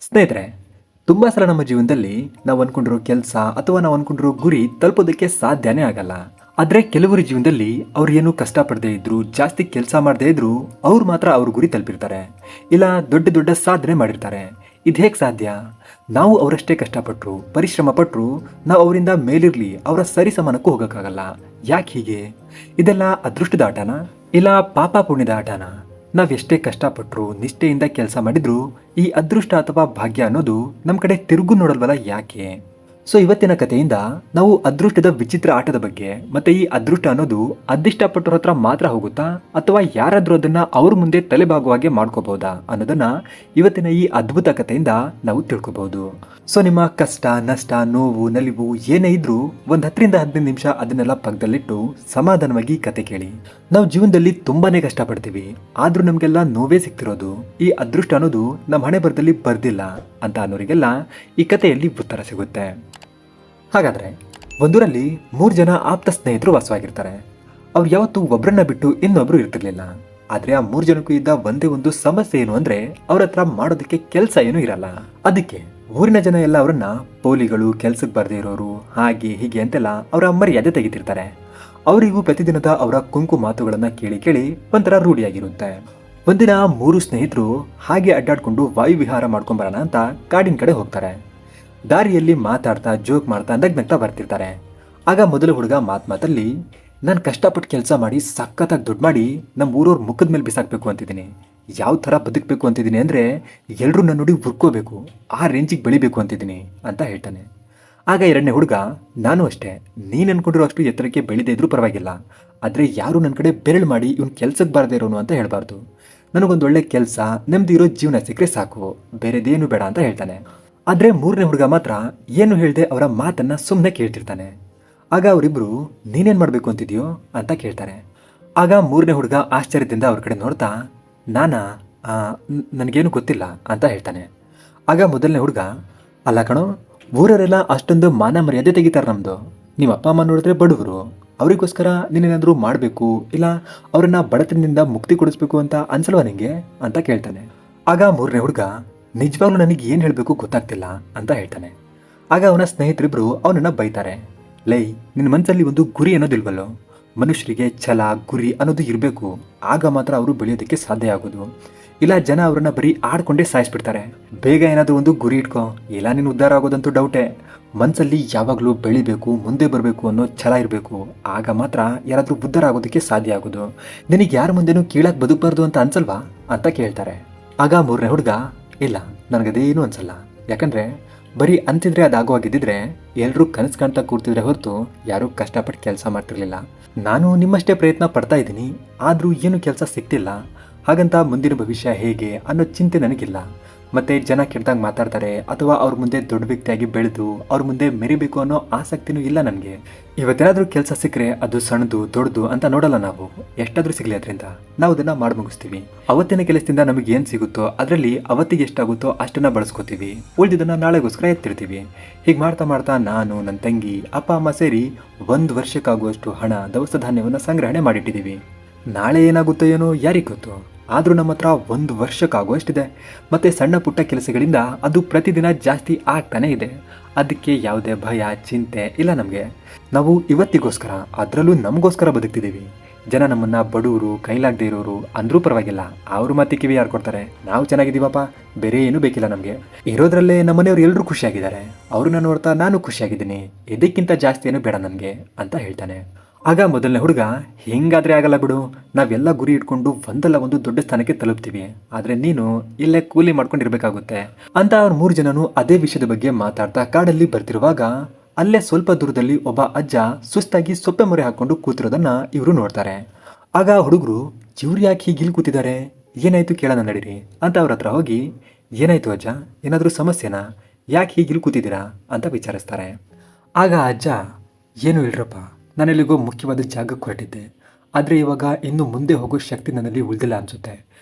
ಸ್ನೇಹಿತರೆ, ತುಂಬ ಸಲ ನಮ್ಮ ಜೀವನದಲ್ಲಿ ನಾವು ಅನ್ಕೊಂಡಿರೋ ಕೆಲಸ ಅಥವಾ ನಾವು ಅನ್ಕೊಂಡಿರೋ ಗುರಿ ತಲುಪೋದಕ್ಕೆ ಸಾಧ್ಯನೇ ಆಗಲ್ಲ. ಆದರೆ ಕೆಲವರ ಜೀವನದಲ್ಲಿ ಅವ್ರು ಏನು ಕಷ್ಟಪಡದೇ ಇದ್ರು, ಜಾಸ್ತಿ ಕೆಲಸ ಮಾಡದೇ ಇದ್ರು, ಅವ್ರು ಮಾತ್ರ ಅವ್ರ ಗುರಿ ತಲುಪಿರ್ತಾರೆ. ಇಲ್ಲ ದೊಡ್ಡ ದೊಡ್ಡ ಸಾಧನೆ ಮಾಡಿರ್ತಾರೆ. ಇದು ಹೇಗೆ ಸಾಧ್ಯ? ನಾವು ಅವರಷ್ಟೇ ಕಷ್ಟಪಟ್ಟರು, ಪರಿಶ್ರಮ ಪಟ್ಟರು, ನಾವು ಅವರಿಂದ ಮೇಲಿರಲಿ ಅವರ ಸರಿ ಸಮಾನಕ್ಕೂ ಹೋಗೋಕ್ಕಾಗಲ್ಲ. ಯಾಕೆ ಹೀಗೆ? ಇದೆಲ್ಲ ಅದೃಷ್ಟದ ಆಟನ? ಇಲ್ಲ ಪಾಪ ಪುಣ್ಯದ ಆಟನ? ನಾವೆಷ್ಟೇ ಕಷ್ಟಪಟ್ಟರು, ನಿಷ್ಠೆಯಿಂದ ಕೆಲಸ ಮಾಡಿದ್ರು, ಈ ಅದೃಷ್ಟ ಅಥವಾ ಭಾಗ್ಯ ಅನ್ನೋದು ನಮ್ಮ ಕಡೆ ತಿರುಗು ನೋಡಲ್ವಲ್ಲ, ಯಾಕೆ? ಸೊ ಇವತ್ತಿನ ಕಥೆಯಿಂದ ನಾವು ಅದೃಷ್ಟದ ವಿಚಿತ್ರ ಆಟದ ಬಗ್ಗೆ, ಮತ್ತೆ ಈ ಅದೃಷ್ಟ ಅನ್ನೋದು ಅದಿಷ್ಟಪಟ್ಟವ್ರ ಹತ್ರ ಮಾತ್ರ ಹೋಗುತ್ತಾ ಅಥವಾ ಯಾರಾದ್ರೂ ಅದನ್ನ ಅವ್ರ ಮುಂದೆ ತಲೆಬಾಗುವ ಹಾಗೆ ಮಾಡ್ಕೋಬಹುದಾ ಅನ್ನೋದನ್ನ ಇವತ್ತಿನ ಈ ಅದ್ಭುತ ಕಥೆಯಿಂದ ನಾವು ತಿಳ್ಕೊಬಹುದು. ಸೊ ನಿಮ್ಮ ಕಷ್ಟ, ನಷ್ಟ, ನೋವು, ನಲಿವು ಏನೇ ಇದ್ರೂ ಒಂದ್ 10 ರಿಂದ 15 ನಿಮಿಷ ಅದನ್ನೆಲ್ಲ ಪಕ್ಕದಲ್ಲಿಟ್ಟು ಸಮಾಧಾನವಾಗಿ ಕತೆ ಕೇಳಿ. ನಾವು ಜೀವನದಲ್ಲಿ ತುಂಬಾನೇ ಕಷ್ಟಪಡ್ತೀವಿ, ಆದ್ರೂ ನಮ್ಗೆಲ್ಲ ನೋವೇ ಸಿಗ್ತಿರೋದು. ಈ ಅದೃಷ್ಟ ಅನ್ನೋದು ನಮ್ಮ ಹಣೆ ಬರದಲ್ಲಿ ಬರ್ದಿಲ್ಲ ಅಂತ ಅನ್ನೋರಿಗೆಲ್ಲ ಈ ಕಥೆಯಲ್ಲಿ ಉತ್ತರ ಸಿಗುತ್ತೆ. ಹಾಗಾದ್ರೆ ಒಂದೂರಲ್ಲಿ 3 ಜನ ಆಪ್ತ ಸ್ನೇಹಿತರು ವಾಸವಾಗಿರ್ತಾರೆ. ಅವ್ರು ಯಾವತ್ತೂ ಒಬ್ರನ್ನ ಬಿಟ್ಟು ಇನ್ನೊಬ್ರು ಇರ್ತಿರ್ಲಿಲ್ಲ. ಆದ್ರೆ ಆ 3 ಜನಕ್ಕೂ ಇದ್ದ ಒಂದೇ ಒಂದು ಸಮಸ್ಯೆ ಏನು ಅಂದ್ರೆ ಅವ್ರ ಹತ್ರ ಮಾಡೋದಕ್ಕೆ ಕೆಲಸ ಏನು ಇರಲ್ಲ. ಅದಕ್ಕೆ ಊರಿನ ಜನ ಎಲ್ಲ ಅವರನ್ನ ಪೋಲಿಗಳು, ಕೆಲ್ಸಕ್ಕೆ ಬರ್ದೇ ಇರೋರು, ಹಾಗೆ ಹೀಗೆ ಅಂತೆಲ್ಲ ಅವರ ಮರ್ಯಾದೆ ತೆಗಿತಿರ್ತಾರೆ. ಅವರಿಗೂ ಪ್ರತಿದಿನದ ಅವರ ಕುಂಕು ಮಾತುಗಳನ್ನ ಕೇಳಿ ಕೇಳಿ ಒಂಥರ ರೂಢಿಯಾಗಿರುತ್ತೆ. ಒಂದಿನ 3 ಸ್ನೇಹಿತರು ಹಾಗೆ ಅಡ್ಡಾಡ್ಕೊಂಡು ವಾಯು ವಿಹಾರ ಮಾಡ್ಕೊಂಬರೋಣ ಅಂತ ಕಾಡಿನ ಕಡೆ ಹೋಗ್ತಾರೆ. ದಾರಿಯಲ್ಲಿ ಮಾತಾಡ್ತಾ, ಜೋಕ್ ಮಾಡ್ತಾ, ನಗ್ನಗ್ತಾ ಬರ್ತಿರ್ತಾರೆ. ಆಗ ಮೊದಲ ಹುಡುಗ ಮಾತಲ್ಲಿ, ನಾನು ಕಷ್ಟಪಟ್ಟು ಕೆಲಸ ಮಾಡಿ ಸಖತ್ತಾಗಿ ದುಡ್ಡು ಮಾಡಿ ನಮ್ಮ ಊರವ್ರ ಮುಖದ ಮೇಲೆ ಬಿಸಾಕ್ಬೇಕು ಅಂತಿದ್ದೀನಿ. ಯಾವ ಥರ ಬದುಕಬೇಕು ಅಂತಿದ್ದೀನಿ ಅಂದರೆ ಎಲ್ಲರೂ ನನ್ನ ನೋಡಿ ಹುರ್ಕೋಬೇಕು, ಆ ರೇಂಜಿಗೆ ಬೆಳಿಬೇಕು ಅಂತಿದ್ದೀನಿ ಅಂತ ಹೇಳ್ತಾನೆ. ಆಗ ಎರಡನೇ ಹುಡುಗ, ನಾನು ಅಷ್ಟೇ, ನೀನು ಅನ್ಕೊಂಡಿರೋ ಅಷ್ಟು ಎತ್ತರಕ್ಕೆ ಬೆಳೆದೇ ಇದ್ರೂ ಪರವಾಗಿಲ್ಲ, ಆದರೆ ಯಾರು ನನ್ನ ಕಡೆ ಬೆರಳು ಮಾಡಿ ಇವ್ನು ಕೆಲ್ಸಕ್ಕೆ ಬಾರದೇ ಇರೋನು ಅಂತ ಹೇಳಬಾರ್ದು. ನನಗೊಂದು ಒಳ್ಳೆ ಕೆಲಸ, ನೆಮ್ಮದಿ ಇರೋ ಜೀವನ ಸಿಕ್ಕರೆ ಸಾಕು, ಬೇರೆದೇನು ಬೇಡ ಅಂತ ಹೇಳ್ತಾನೆ. ಆದರೆ ಮೂರನೇ ಹುಡುಗ ಮಾತ್ರ ಏನು ಹೇಳ್ದೆ ಅವರ ಮಾತನ್ನ ಸುಮ್ಮನೆ ಕೇಳ್ತಿರ್ತಾನೆ. ಆಗ ಅವರಿಬ್ರು, ನೀನೇನು ಮಾಡಬೇಕು ಅಂತಿದ್ಯೋ ಅಂತ ಕೇಳ್ತಾರೆ. ಆಗ ಮೂರನೇ ಹುಡುಗ ಆಶ್ಚರ್ಯದಿಂದ ಅವ್ರ ಕಡೆ ನೋಡ್ತಾ, ನಾನಾ ನನಗೇನು ಗೊತ್ತಿಲ್ಲ ಅಂತ ಹೇಳ್ತಾನೆ. ಆಗ ಮೊದಲನೇ ಹುಡುಗ, ಅಲ್ಲ ಕಣೋ, ಊರರೆಲ್ಲ ಅಷ್ಟೊಂದು ಮಾನ ಮರ್ಯಾದೆ ತೆಗಿತಾರೆ ನಮ್ಮದು. ನಿಮ್ಮ ಅಪ್ಪ ಅಮ್ಮ ನೋಡಿದ್ರೆ ಬಡವರು, ಅವರಿಗೋಸ್ಕರ ನೀನೇನಾದರೂ ಮಾಡಬೇಕು, ಇಲ್ಲ ಅವರನ್ನ ಬಡತನದಿಂದ ಮುಕ್ತಿ ಕೊಡಿಸ್ಬೇಕು ಅಂತ ಅನ್ಸಲ್ವಾ ನಿಂಗೆ ಅಂತ ಕೇಳ್ತಾನೆ. ಆಗ ಮೂರನೇ ಹುಡುಗ, ನಿಜವಾಗ್ಲೂ ನನಗೆ ಏನು ಹೇಳಬೇಕು ಗೊತ್ತಾಗ್ತಿಲ್ಲ ಅಂತ ಹೇಳ್ತಾನೆ. ಆಗ ಅವನ ಸ್ನೇಹಿತರಿಬ್ರು ಅವನನ್ನ ಬೈತಾರೆ. ಲೈ, ನಿನ್ನ ಮನಸ್ಸಲ್ಲಿ ಒಂದು ಗುರಿ ಅನ್ನೋದಿಲ್ವಲ್ಲೋ? ಮನುಷ್ಯರಿಗೆ ಛಲ, ಗುರಿ ಅನ್ನೋದು ಇರಬೇಕು, ಆಗ ಮಾತ್ರ ಅವರು ಬೆಳೆಯೋದಕ್ಕೆ ಸಾಧ್ಯ ಆಗೋದು. ಇಲ್ಲ ಜನ ಅವರನ್ನ ಬರೀ ಆಡ್ಕೊಂಡೇ ಸಾಯಿಸ್ಬಿಡ್ತಾರೆ. ಬೇಗ ಏನಾದರೂ ಒಂದು ಗುರಿ ಇಟ್ಕೋ, ಇಲ್ಲ ನೀನು ಉದ್ಧಾರ ಆಗೋದಂತೂ ಡೌಟೇ. ಮನಸ್ಸಲ್ಲಿ ಯಾವಾಗಲೂ ಬೆಳಿಬೇಕು, ಮುಂದೆ ಬರಬೇಕು ಅನ್ನೋ ಛಲ ಇರಬೇಕು, ಆಗ ಮಾತ್ರ ಯಾರಾದರೂ ಉದ್ಧಾರ ಆಗೋದಕ್ಕೆ ಸಾಧ್ಯ ಆಗೋದು. ನಿನಗೆ ಯಾರ ಮುಂದೆನೂ ಕೀಳಾಗಿ ಬದುಕಬಾರ್ದು ಅಂತ ಅನ್ಸಲ್ವಾ ಅಂತ ಕೇಳ್ತಾರೆ. ಆಗ ಮೂರನೇ ಹುಡುಗ, ಇಲ್ಲ, ನನಗದೇನು ಅನ್ಸಲ್ಲ, ಯಾಕಂದ್ರೆ ಬರೀ ಅಂತಿದ್ರೆ ಅದಾಗುವಾಗಿದ್ದಿದ್ರೆ ಎಲ್ಲರೂ ಕನಸು ಕಾಣ್ತಾ ಕೂರ್ತಿದ್ರೆ ಹೊರತು ಯಾರೂ ಕಷ್ಟಪಟ್ಟು ಕೆಲಸ ಮಾಡ್ತಿರ್ಲಿಲ್ಲ. ನಾನು ನಿಮ್ಮಷ್ಟೇ ಪ್ರಯತ್ನ ಪಡ್ತಾ ಇದ್ದೀನಿ, ಆದರೂ ಏನು ಕೆಲಸ ಸಿಗ್ತಿಲ್ಲ. ಹಾಗಂತ ಮುಂದಿನ ಭವಿಷ್ಯ ಹೇಗೆ ಅನ್ನೋ ಚಿಂತೆ ನನಗಿಲ್ಲ. ಮತ್ತೆ ಜನ ಕೆಟ್ಟದಾಗ ಮಾತಾಡ್ತಾರೆ ಅಥವಾ ಅವ್ರ ಮುಂದೆ ದೊಡ್ಡ ವ್ಯಕ್ತಿಯಾಗಿ ಬೆಳೆದು ಅವ್ರ ಮುಂದೆ ಮೆರಿಬೇಕು ಅನ್ನೋ ಆಸಕ್ತಿನೂ ಇಲ್ಲ ನನಗೆ. ಇವತ್ತೇನಾದ್ರೂ ಕೆಲಸ ಸಿಕ್ಕರೆ ಅದು ಸಣ್ಣದು ದೊಡ್ಡದು ಅಂತ ನೋಡಲ್ಲ. ನಾವು ಎಷ್ಟಾದ್ರೂ ಸಿಗ್ಲಿ ಅದರಿಂದ ನಾವು ಅದನ್ನ ಮಾಡಿ ಮುಗಿಸ್ತೀವಿ. ಅವತ್ತಿನ ಕೆಲಸದಿಂದ ನಮಗೆ ಏನು ಸಿಗುತ್ತೋ ಅದರಲ್ಲಿ ಅವತ್ತಿಗೆ ಎಷ್ಟಾಗುತ್ತೋ ಅಷ್ಟನ್ನ ಬಳಸ್ಕೋತೀವಿ, ಉಳಿದಿದ್ದನ್ನ ನಾಳೆಗೋಸ್ಕರ ಎತ್ತಿರ್ತೀವಿ. ಹೀಗೆ ಮಾಡ್ತಾ ಮಾಡ್ತಾ ನಾನು, ನನ್ನ ತಂಗಿ, ಅಪ್ಪ ಅಮ್ಮ ಸೇರಿ 1 ವರ್ಷಕ್ಕಾಗುವಷ್ಟು ಹಣ, ದವಸ ಧಾನ್ಯವನ್ನು ಸಂಗ್ರಹಣೆ ಮಾಡಿಟ್ಟಿದ್ದೀವಿ. ನಾಳೆ ಏನಾಗುತ್ತೋ ಏನೋ ಯಾರಿಗೆ ಗೊತ್ತು, ಆದರೂ ನಮ್ಮ ಹತ್ರ 1 ವರ್ಷಕ್ಕಾಗುವಷ್ಟಿದೆ. ಮತ್ತು ಸಣ್ಣ ಪುಟ್ಟ ಕೆಲಸಗಳಿಂದ ಅದು ಪ್ರತಿದಿನ ಜಾಸ್ತಿ ಆಗ್ತಾನೆ ಇದೆ. ಅದಕ್ಕೆ ಯಾವುದೇ ಭಯ, ಚಿಂತೆ ಇಲ್ಲ ನಮಗೆ. ನಾವು ಇವತ್ತಿಗೋಸ್ಕರ, ಅದರಲ್ಲೂ ನಮಗೋಸ್ಕರ ಬದುಕ್ತಿದ್ದೀವಿ. ಜನ ನಮ್ಮನ್ನು ಬಡವರು, ಕೈಲಾಗದೇ ಇರೋರು ಅಂದರೂ ಪರವಾಗಿಲ್ಲ, ಅವ್ರ ಮಾತಿ ಕಿವಿ ಯಾರು ಕೊಡ್ತಾರೆ? ನಾವು ಚೆನ್ನಾಗಿದ್ದೀವಪ್ಪ, ಬೇರೆ ಏನೂ ಬೇಕಿಲ್ಲ ನಮಗೆ. ಇರೋದ್ರಲ್ಲೇ ನಮ್ಮನೆಯವ್ರು ಎಲ್ಲರೂ ಖುಷಿಯಾಗಿದ್ದಾರೆ, ಅವ್ರನ್ನ ನೋಡ್ತಾ ನಾನು ಖುಷಿಯಾಗಿದ್ದೀನಿ, ಇದಕ್ಕಿಂತ ಜಾಸ್ತಿ ಏನೂ ಬೇಡ ನನಗೆ ಅಂತ ಹೇಳ್ತಾನೆ. ಆಗ ಮೊದಲನೇ ಹುಡುಗ, ಹೆಂಗಾದ್ರೆ ಆಗಲ್ಲ ಬಿಡು, ನಾವೆಲ್ಲ ಗುರಿ ಇಟ್ಕೊಂಡು ಒಂದಲ್ಲ ಒಂದು ದೊಡ್ಡ ಸ್ಥಾನಕ್ಕೆ ತಲುಪ್ತೀವಿ, ಆದ್ರೆ ನೀನು ಇಲ್ಲೇ ಕೂಲಿ ಮಾಡ್ಕೊಂಡಿರ್ಬೇಕಾಗುತ್ತೆ ಅಂತ ಅವ್ರ 3 ಜನನು ಅದೇ ವಿಷಯದ ಬಗ್ಗೆ ಮಾತಾಡ್ತಾ ಕಾಡಲ್ಲಿ ಬರ್ತಿರುವಾಗ ಅಲ್ಲೇ ಸ್ವಲ್ಪ ದೂರದಲ್ಲಿ ಒಬ್ಬ ಅಜ್ಜ ಸುಸ್ತಾಗಿ ಸೊಪ್ಪೆ ಮೊರೆ ಹಾಕೊಂಡು ಕೂತಿರೋದನ್ನ ಇವರು ನೋಡ್ತಾರೆ. ಆಗ ಹುಡುಗರು, ಇವ್ರು ಯಾಕೆ ಹೀಗೆ ಇಲ್ಲಿ ಕೂತಿದ್ದಾರೆ, ಏನಾಯ್ತು ಕೇಳೋಣ ನಡೀರಿ ಅಂತ ಅವ್ರ ಹತ್ರ ಹೋಗಿ, ಏನಾಯ್ತು ಅಜ್ಜ, ಏನಾದರೂ ಸಮಸ್ಯೆನಾ, ಯಾಕೆ ಹೀಗೆ ಇಲ್ಲಿ ಕೂತಿದ್ದೀರಾ ಅಂತ ವಿಚಾರಿಸ್ತಾರೆ. ಆಗ ಅಜ್ಜ, ಏನು ಇಲ್ರಪ್ಪ, ನಾನೆಲ್ಲಿಗೋ ಮುಖ್ಯವಾದ ಜಾಗಕ್ಕೆ ಹೊರಟಿದ್ದೆ, ಆದರೆ ಇವಾಗ ಇನ್ನು ಮುಂದೆ ಹೋಗೋ ಶಕ್ತಿ ನನ್ನಲ್ಲಿ ಉಳಿದಿಲ್ಲ ಅನಿಸುತ್ತೆ,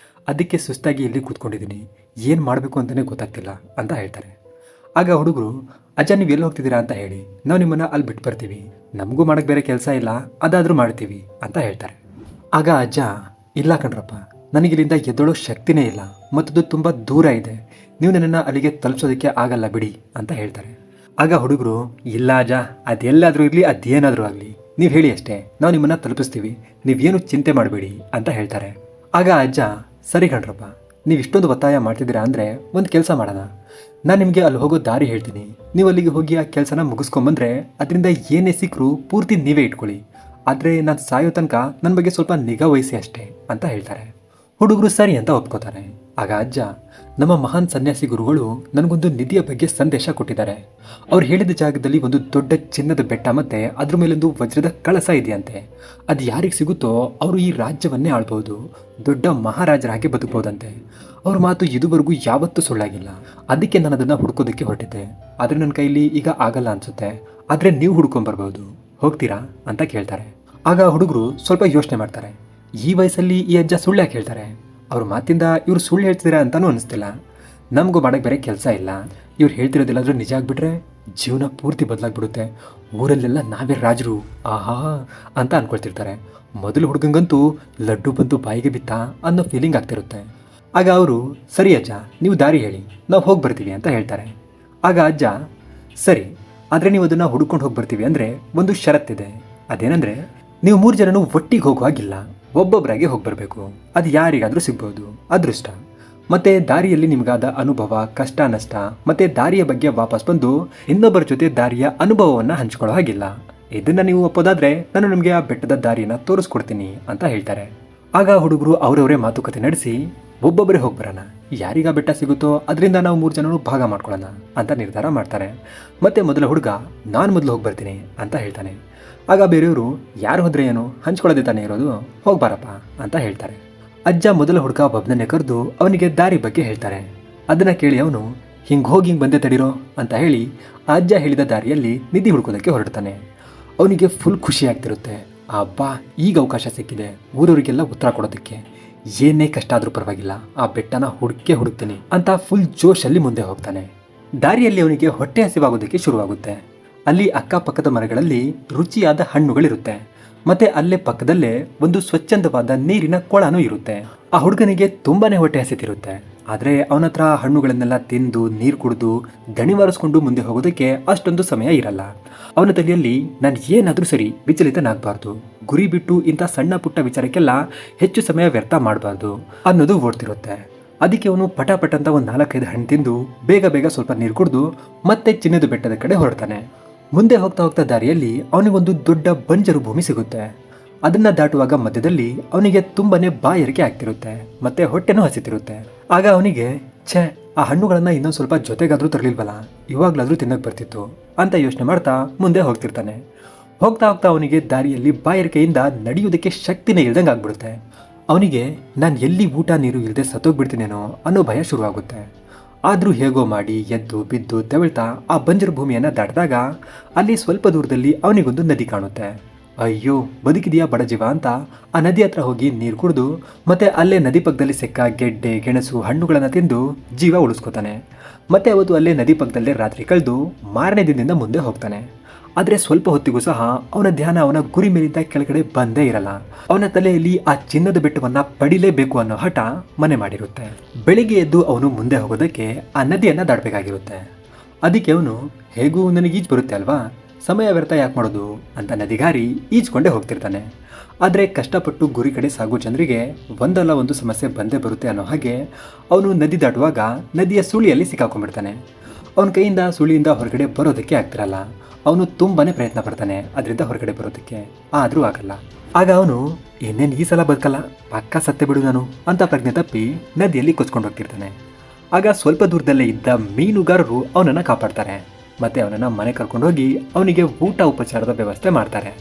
ಅದಕ್ಕೆ ಸುಸ್ತಾಗಿ ಇಲ್ಲಿ ಕೂತ್ಕೊಂಡಿದ್ದೀನಿ, ಏನು ಮಾಡಬೇಕು ಅಂತಲೇ ಗೊತ್ತಾಗ್ತಿಲ್ಲ ಅಂತ ಹೇಳ್ತಾರೆ. ಆಗ ಹುಡುಗರು, ಅಜ್ಜ ನೀವು ಎಲ್ಲಿ ಹೋಗ್ತಿದ್ದೀರಾ ಅಂತ ಹೇಳಿ, ನಾವು ನಿಮ್ಮನ್ನು ಅಲ್ಲಿ ಬಿಟ್ಟು ಬರ್ತೀವಿ, ನಮಗೂ ಮಾಡೋಕ್ಕೆ ಬೇರೆ ಕೆಲಸ ಇಲ್ಲ, ಅದಾದರೂ ಮಾಡ್ತೀವಿ ಅಂತ ಹೇಳ್ತಾರೆ. ಆಗ ಅಜ್ಜ, ಇಲ್ಲ ಕಣ್ರಪ್ಪ, ನನಗಿಲ್ಲಿಂದ ಎದ್ದೊಳೋ ಶಕ್ತಿನೇ ಇಲ್ಲ, ಮತ್ತದು ತುಂಬ ದೂರ ಇದೆ, ನೀವು ನನ್ನನ್ನು ಅಲ್ಲಿಗೆ ತಲುಪಿಸೋದಕ್ಕೆ ಆಗಲ್ಲ ಬಿಡಿ ಅಂತ ಹೇಳ್ತಾರೆ. ಆಗ ಹುಡುಗರು, ಇಲ್ಲ ಅಜ್ಜ, ಅದೆಲ್ಲಾದರೂ ಇರಲಿ ಅದೇನಾದರೂ ಆಗಲಿ ನೀವು ಹೇಳಿ ಅಷ್ಟೇ, ನಾವು ನಿಮ್ಮನ್ನು ತಲುಪಿಸ್ತೀವಿ, ನೀವೇನು ಚಿಂತೆ ಮಾಡಬೇಡಿ ಅಂತ ಹೇಳ್ತಾರೆ. ಆಗ ಅಜ್ಜ, ಸರಿ ಕಣ್ರಪ್ಪ, ನೀವು ಇಷ್ಟೊಂದು ಒತ್ತಾಯ ಮಾಡ್ತಿದ್ದೀರಾ ಅಂದರೆ ಒಂದು ಕೆಲಸ ಮಾಡೋಣ, ನಾನು ನಿಮಗೆ ಅಲ್ಲಿ ಹೋಗೋ ದಾರಿ ಹೇಳ್ತೀನಿ, ನೀವು ಅಲ್ಲಿಗೆ ಹೋಗಿ ಆ ಕೆಲಸನ ಮುಗಿಸ್ಕೊಂಬಂದ್ರೆ ಅದರಿಂದ ಏನೇ ಸಿಕ್ಕರೂ ಪೂರ್ತಿ ನೀವೇ ಇಟ್ಕೊಳ್ಳಿ, ಆದರೆ ನಾನು ಸಾಯೋ ತನಕ ನನ್ನ ಬಗ್ಗೆ ಸ್ವಲ್ಪ ನಿಗಾ ವಹಿಸಿ ಅಷ್ಟೇ ಅಂತ ಹೇಳ್ತಾರೆ. ಹುಡುಗರು ಸರಿ ಅಂತ ಒಪ್ಕೋತಾರೆ. ಆಗ ಅಜ್ಜ, ನಮ್ಮ ಮಹಾನ್ ಸನ್ಯಾಸಿ ಗುರುಗಳು ನನಗೊಂದು ನಿಧಿಯ ಬಗ್ಗೆ ಸಂದೇಶ ಕೊಟ್ಟಿದ್ದಾರೆ. ಅವ್ರು ಹೇಳಿದ ಜಾಗದಲ್ಲಿ ಒಂದು ದೊಡ್ಡ ಚಿನ್ನದ ಬೆಟ್ಟ ಮತ್ತೆ ಅದ್ರ ಮೇಲೊಂದು ವಜ್ರದ ಕಳಸ ಇದೆಯಂತೆ. ಅದು ಯಾರಿಗೆ ಸಿಗುತ್ತೋ ಅವರು ಈ ರಾಜ್ಯವನ್ನೇ ಆಳ್ಬಹುದು, ದೊಡ್ಡ ಮಹಾರಾಜರಾಗಿ ಬದುಕಬಹುದಂತೆ. ಅವ್ರ ಮಾತು ಇದುವರೆಗೂ ಯಾವತ್ತೂ ಸುಳ್ಳಾಗಿಲ್ಲ. ಅದಕ್ಕೆ ನಾನು ಅದನ್ನು ಹುಡ್ಕೋದಕ್ಕೆ ಹೊರಟಿದ್ದೆ. ಆದರೆ ನನ್ನ ಕೈಲಿ ಈಗ ಆಗಲ್ಲ ಅನ್ಸುತ್ತೆ, ಆದರೆ ನೀವು ಹುಡ್ಕೊಂಬರ್ಬೋದು, ಹೋಗ್ತೀರಾ ಅಂತ ಕೇಳ್ತಾರೆ. ಆಗ ಹುಡುಗರು ಸ್ವಲ್ಪ ಯೋಚನೆ ಮಾಡ್ತಾರೆ. ಈ ವಯಸ್ಸಲ್ಲಿ ಈ ಅಜ್ಜ ಸುಳ್ಳು ಯಾಕೆ ಹೇಳ್ತಾರೆ? ಅವ್ರ ಮಾತಿಂದ ಇವ್ರು ಸುಳ್ಳು ಹೇಳ್ತಿದ್ದೀರಾ ಅಂತಾನೂ ಅನಿಸ್ತಿಲ್ಲ. ನಮಗೂ ಮಾಡೋಕ್ಕೆ ಬೇರೆ ಕೆಲಸ ಇಲ್ಲ, ಇವ್ರು ಹೇಳ್ತಿರೋದಿಲ್ಲಾದ್ರೂ ನಿಜ ಆಗಿಬಿಟ್ರೆ ಜೀವನ ಪೂರ್ತಿ ಬದಲಾಗ್ಬಿಡುತ್ತೆ, ಊರಲ್ಲೆಲ್ಲ ನಾವೇ ರಾಜರು ಆಹಾ ಅಂತ ಅನ್ಕೊಳ್ತಿರ್ತಾರೆ. ಮೊದಲು ಹುಡುಗಂಗಂತೂ ಲಡ್ಡು ಬಂದು ಬಾಯಿಗೆ ಬಿತ್ತ ಅನ್ನೋ ಫೀಲಿಂಗ್ ಆಗ್ತಿರುತ್ತೆ. ಆಗ ಅವರು, ಸರಿ ಅಜ್ಜ, ನೀವು ದಾರಿ ಹೇಳಿ, ನಾವು ಹೋಗಿ ಬರ್ತೀವಿ ಅಂತ ಹೇಳ್ತಾರೆ. ಆಗ ಅಜ್ಜ, ಸರಿ, ಆದರೆ ನೀವು ಅದನ್ನು ಹುಡ್ಕೊಂಡು ಹೋಗಿ ಬರ್ತೀವಿ ಅಂದರೆ ಒಂದು ಷರತ್ತಿದೆ. ಅದೇನೆಂದರೆ, ನೀವು 3 ಜನನು ಒಟ್ಟಿಗೆ ಹೋಗುವಾಗಿಲ್ಲ, ಒಬ್ಬೊಬ್ಬರಾಗಿ ಹೋಗಿ ಬರಬೇಕು. ಅದು ಯಾರಿಗಾದರೂ ಸಿಗ್ಬೋದು, ಅದೃಷ್ಟ. ಮತ್ತು ದಾರಿಯಲ್ಲಿ ನಿಮಗಾದ ಅನುಭವ, ಕಷ್ಟ ನಷ್ಟ ಮತ್ತು ದಾರಿಯ ಬಗ್ಗೆ ವಾಪಸ್ ಬಂದು ಇನ್ನೊಬ್ಬರ ಜೊತೆ ದಾರಿಯ ಅನುಭವವನ್ನು ಹಂಚ್ಕೊಳ್ಳೋ ಹಾಗಿಲ್ಲ. ಇದನ್ನು ನೀವು ಒಪ್ಪೋದಾದರೆ ನಾನು ನಿಮಗೆ ಆ ಬೆಟ್ಟದ ದಾರಿಯನ್ನು ತೋರಿಸ್ಕೊಡ್ತೀನಿ ಅಂತ ಹೇಳ್ತಾರೆ. ಆಗ ಹುಡುಗರು ಅವರವರೇ ಮಾತುಕತೆ ನಡೆಸಿ ಒಬ್ಬೊಬ್ಬರೇ ಹೋಗಿ ಬರೋಣ, ಯಾರಿಗ ಬೆಟ್ಟ ಸಿಗುತ್ತೋ ಅದರಿಂದ ನಾವು 3 ಜನರು ಭಾಗ ಮಾಡ್ಕೊಳ್ಳೋಣ ಅಂತ ನಿರ್ಧಾರ ಮಾಡ್ತಾರೆ. ಮತ್ತು ಮೊದಲ ಹುಡುಗ, ನಾನು ಮೊದಲು ಹೋಗಿ ಬರ್ತೀನಿ ಅಂತ ಹೇಳ್ತಾನೆ. ಆಗ ಬೇರೆಯವರು, ಯಾರು ಹೋದ್ರೆ ಏನು, ಹಂಚ್ಕೊಳ್ಳೋದೇ ತಾನೇ ಇರೋದು, ಹೋಗ್ಬಾರಪ್ಪ ಅಂತ ಹೇಳ್ತಾರೆ. ಅಜ್ಜ ಮೊದಲ ಹುಡುಗ ಒಬ್ಬನನ್ನೇ ಕರೆದು ಅವನಿಗೆ ದಾರಿ ಬಗ್ಗೆ ಹೇಳ್ತಾರೆ. ಅದನ್ನು ಕೇಳಿ ಅವನು, ಹಿಂಗೆ ಹೋಗಿ ಹಿಂಗೆ ಬಂದೆ ತಡೀರೋ ಅಂತ ಹೇಳಿ ಆ ಅಜ್ಜ ಹೇಳಿದ ದಾರಿಯಲ್ಲಿ ನಿಧಿ ಹುಡ್ಕೋದಕ್ಕೆ ಹೊರಡ್ತಾನೆ. ಅವನಿಗೆ ಫುಲ್ ಖುಷಿ ಆಗ್ತಿರುತ್ತೆ. ಅಬ್ಬಾ, ಈಗ ಅವಕಾಶ ಸಿಕ್ಕಿದೆ ಊರವರಿಗೆಲ್ಲ ಉತ್ತರ ಕೊಡೋದಕ್ಕೆ, ಏನೇ ಕಷ್ಟ ಆದರೂ ಪರವಾಗಿಲ್ಲ, ಆ ಬೆಟ್ಟನ ಹುಡುಕ್ತೀನಿ ಅಂತ ಫುಲ್ ಜೋಶಲ್ಲಿ ಮುಂದೆ ಹೋಗ್ತಾನೆ. ದಾರಿಯಲ್ಲಿ ಅವನಿಗೆ ಹೊಟ್ಟೆ ಹಸಿವಾಗೋದಕ್ಕೆ ಶುರುವಾಗುತ್ತೆ. ಅಲ್ಲಿ ಅಕ್ಕಪಕ್ಕದ ಮರಗಳಲ್ಲಿ ರುಚಿಯಾದ ಹಣ್ಣುಗಳಿರುತ್ತೆ. ಮತ್ತೆ ಅಲ್ಲೇ ಪಕ್ಕದಲ್ಲೇ ಒಂದು ಸ್ವಚ್ಛಂದವಾದ ನೀರಿನ ಕೊಳನೂ ಇರುತ್ತೆ. ಆ ಹುಡುಗನಿಗೆ ತುಂಬಾನೇ ಹೊಟ್ಟೆ ಹಸಿತಿರುತ್ತೆ. ಆದರೆ ಅವನ ಹತ್ರ ಹಣ್ಣುಗಳನ್ನೆಲ್ಲ ತಿಂದು ನೀರು ಕುಡಿದು ದಣಿವಾರಿಸ್ಕೊಂಡು ಮುಂದೆ ಹೋಗೋದಕ್ಕೆ ಅಷ್ಟೊಂದು ಸಮಯ ಇರಲ್ಲ. ಅವನ ತಲೆಯಲ್ಲಿ, ನಾನು ಏನಾದರೂ ಸರಿ ವಿಚಲಿತನಾಗಬಾರ್ದು, ಗುರಿ ಬಿಟ್ಟು ಇಂಥ ಸಣ್ಣ ಪುಟ್ಟ ವಿಚಾರಕ್ಕೆಲ್ಲ ಹೆಚ್ಚು ಸಮಯ ವ್ಯರ್ಥ ಮಾಡಬಾರ್ದು ಅನ್ನೋದು ಓಡ್ತಿರುತ್ತೆ. ಅದಕ್ಕೆ ಅವನು ಪಟಾಪಟ್ ಅಂತ ಒಂದು 4-5 ಹಣ್ಣು ತಿಂದು ಬೇಗ ಬೇಗ ಸ್ವಲ್ಪ ನೀರು ಕುಡಿದು ಮತ್ತೆ ಚಿನ್ನದ ಬೆಟ್ಟದ ಕಡೆ ಹೊರಡ್ತಾನೆ. ಮುಂದೆ ಹೋಗ್ತಾ ಹೋಗ್ತಾ ದಾರಿಯಲ್ಲಿ ಅವನಿಗೊಂದು ದೊಡ್ಡ ಬಂಜರು ಭೂಮಿ ಸಿಗುತ್ತೆ. ಅದನ್ನ ದಾಟುವಾಗ ಮಧ್ಯದಲ್ಲಿ ಅವನಿಗೆ ತುಂಬಾನೇ ಬಾಯಾರಿಕೆ ಆಗ್ತಿರುತ್ತೆ, ಮತ್ತೆ ಹೊಟ್ಟೆನೂ ಹಸಿತಿರುತ್ತೆ. ಆಗ ಅವನಿಗೆ, ಛೇ, ಆ ಹಣ್ಣುಗಳನ್ನ ಇನ್ನೊಂದು ಸ್ವಲ್ಪ ಜೊತೆಗಾದ್ರೂ ತರಲಿಲ್ವಲ್ಲ, ಇವಾಗ್ಲಾದ್ರೂ ತಿನ್ನಕ್ ಬರ್ತಿತ್ತು ಅಂತ ಯೋಚನೆ ಮಾಡ್ತಾ ಮುಂದೆ ಹೋಗ್ತಿರ್ತಾನೆ. ಹೋಗ್ತಾ ಹೋಗ್ತಾ ಅವನಿಗೆ ದಾರಿಯಲ್ಲಿ ಬಾಯಾರಿಕೆಯಿಂದ ನಡೆಯುವುದಕ್ಕೆ ಶಕ್ತಿನೇ ಇಲ್ದಂಗೆ ಆಗ್ಬಿಡುತ್ತೆ. ಅವನಿಗೆ, ನಾನು ಎಲ್ಲಿ ಊಟ ನೀರು ಇಲ್ಲದೆ ಸತ್ತೋಗ್ಬಿಡ್ತೀನೇನೋ ಅನ್ನೋ ಭಯ ಶುರುವಾಗುತ್ತೆ. ಆದರೂ ಹೇಗೋ ಮಾಡಿ ಎದ್ದು ಬಿದ್ದು ತೆವಳ್ತಾ ಆ ಬಂಜರು ಭೂಮಿಯನ್ನು ದಾಟಿದಾಗ ಅಲ್ಲಿ ಸ್ವಲ್ಪ ದೂರದಲ್ಲಿ ಅವನಿಗೊಂದು ನದಿ ಕಾಣುತ್ತೆ. ಅಯ್ಯೋ, ಬದುಕಿದೆಯಾ ಬಡಜೀವ ಅಂತ ಆ ನದಿ ಹತ್ರ ಹೋಗಿ ನೀರು ಕುಡಿದು ಮತ್ತೆ ಅಲ್ಲೇ ನದಿ ಪಕ್ಕದಲ್ಲಿ ಸಿಕ್ಕ ಗೆಡ್ಡೆ ಗೆಣಸು ಹಣ್ಣುಗಳನ್ನು ತಿಂದು ಜೀವ ಉಳಿಸ್ಕೋತಾನೆ. ಮತ್ತೆ ಅವತ್ತು ಅಲ್ಲೇ ನದಿ ಪಕ್ಕದಲ್ಲೇ ರಾತ್ರಿ ಕಳೆದು ಮಾರನೇ ದಿನದಿಂದ ಮುಂದೆ ಹೋಗ್ತಾನೆ. ಆದರೆ ಸ್ವಲ್ಪ ಹೊತ್ತಿಗೂ ಸಹ ಅವನ ಧ್ಯಾನ ಅವನ ಗುರಿ ಮೇಲಿಂದ ಕೆಳಗಡೆ ಬಂದೇ ಇರಲ್ಲ. ಅವನ ತಲೆಯಲ್ಲಿ ಆ ಚಿನ್ನದ ಬೆಟ್ಟವನ್ನ ಪಡಿಲೇಬೇಕು ಅನ್ನೋ ಹಠ ಮನೆ ಮಾಡಿರುತ್ತೆ. ಬೆಳಿಗ್ಗೆ ಎದ್ದು ಅವನು ಮುಂದೆ ಹೋಗೋದಕ್ಕೆ ಆ ನದಿಯನ್ನ ದಾಟಬೇಕಾಗಿರುತ್ತೆ. ಅದಕ್ಕೆ ಅವನು, ಹೇಗೂ ನನಗೆ ಈಜು ಬರುತ್ತೆ ಅಲ್ವಾ, ಸಮಯ ವ್ಯರ್ಥ ಯಾಕೆ ಮಾಡೋದು ಅಂತ ನದಿಗಾರಿ ಈಜ್ಕೊಂಡೇ ಹೋಗ್ತಿರ್ತಾನೆ. ಆದರೆ ಕಷ್ಟಪಟ್ಟು ಗುರಿ ಕಡೆ ಸಾಗೋ ಜನರಿಗೆ ಒಂದಲ್ಲ ಒಂದು ಸಮಸ್ಯೆ ಬಂದೇ ಬರುತ್ತೆ ಅನ್ನೋ ಹಾಗೆ ಅವನು ನದಿ ದಾಟುವಾಗ ನದಿಯ ಸುಳಿಯಲ್ಲಿ ಸಿಕ್ಕಾಕೊಂಡ್ಬಿಡ್ತಾನೆ. ಅವನ ಕೈಯಿಂದ ಸುಳಿಯಿಂದ ಹೊರಗಡೆ ಬರೋದಕ್ಕೆ ಆಗ್ತಿರಲ್ಲ. ಅವನು ತುಂಬಾನೇ ಪ್ರಯತ್ನ ಪಡ್ತಾನೆ ಅದರಿಂದ ಹೊರಗಡೆ ಬರೋದಕ್ಕೆ, ಆದರೂ ಆಗಲ್ಲ. ಆಗ ಅವನು, ಇನ್ನೇನು ಈ ಸಲ ಬದುಕಲ್ಲ, ಪಕ್ಕ ಸತ್ತೆ ಬಿಡು ನಾನು ಅಂತ ಪ್ರಜ್ಞೆ ತಪ್ಪಿ ನದಿಯಲ್ಲಿ ಕೊಚ್ಕೊಂಡು ಹೋಗ್ತಿರ್ತಾನೆ. ಆಗ ಸ್ವಲ್ಪ ದೂರದಲ್ಲೇ ಇದ್ದ ಮೀನುಗಾರರು ಅವನನ್ನು ಕಾಪಾಡ್ತಾರೆ. ಮತ್ತೆ ಅವನನ್ನು ಮನೆ ಕರ್ಕೊಂಡು ಹೋಗಿ ಅವನಿಗೆ ಊಟ ಉಪಚಾರದ ವ್ಯವಸ್ಥೆ ಮಾಡ್ತಾರೆ.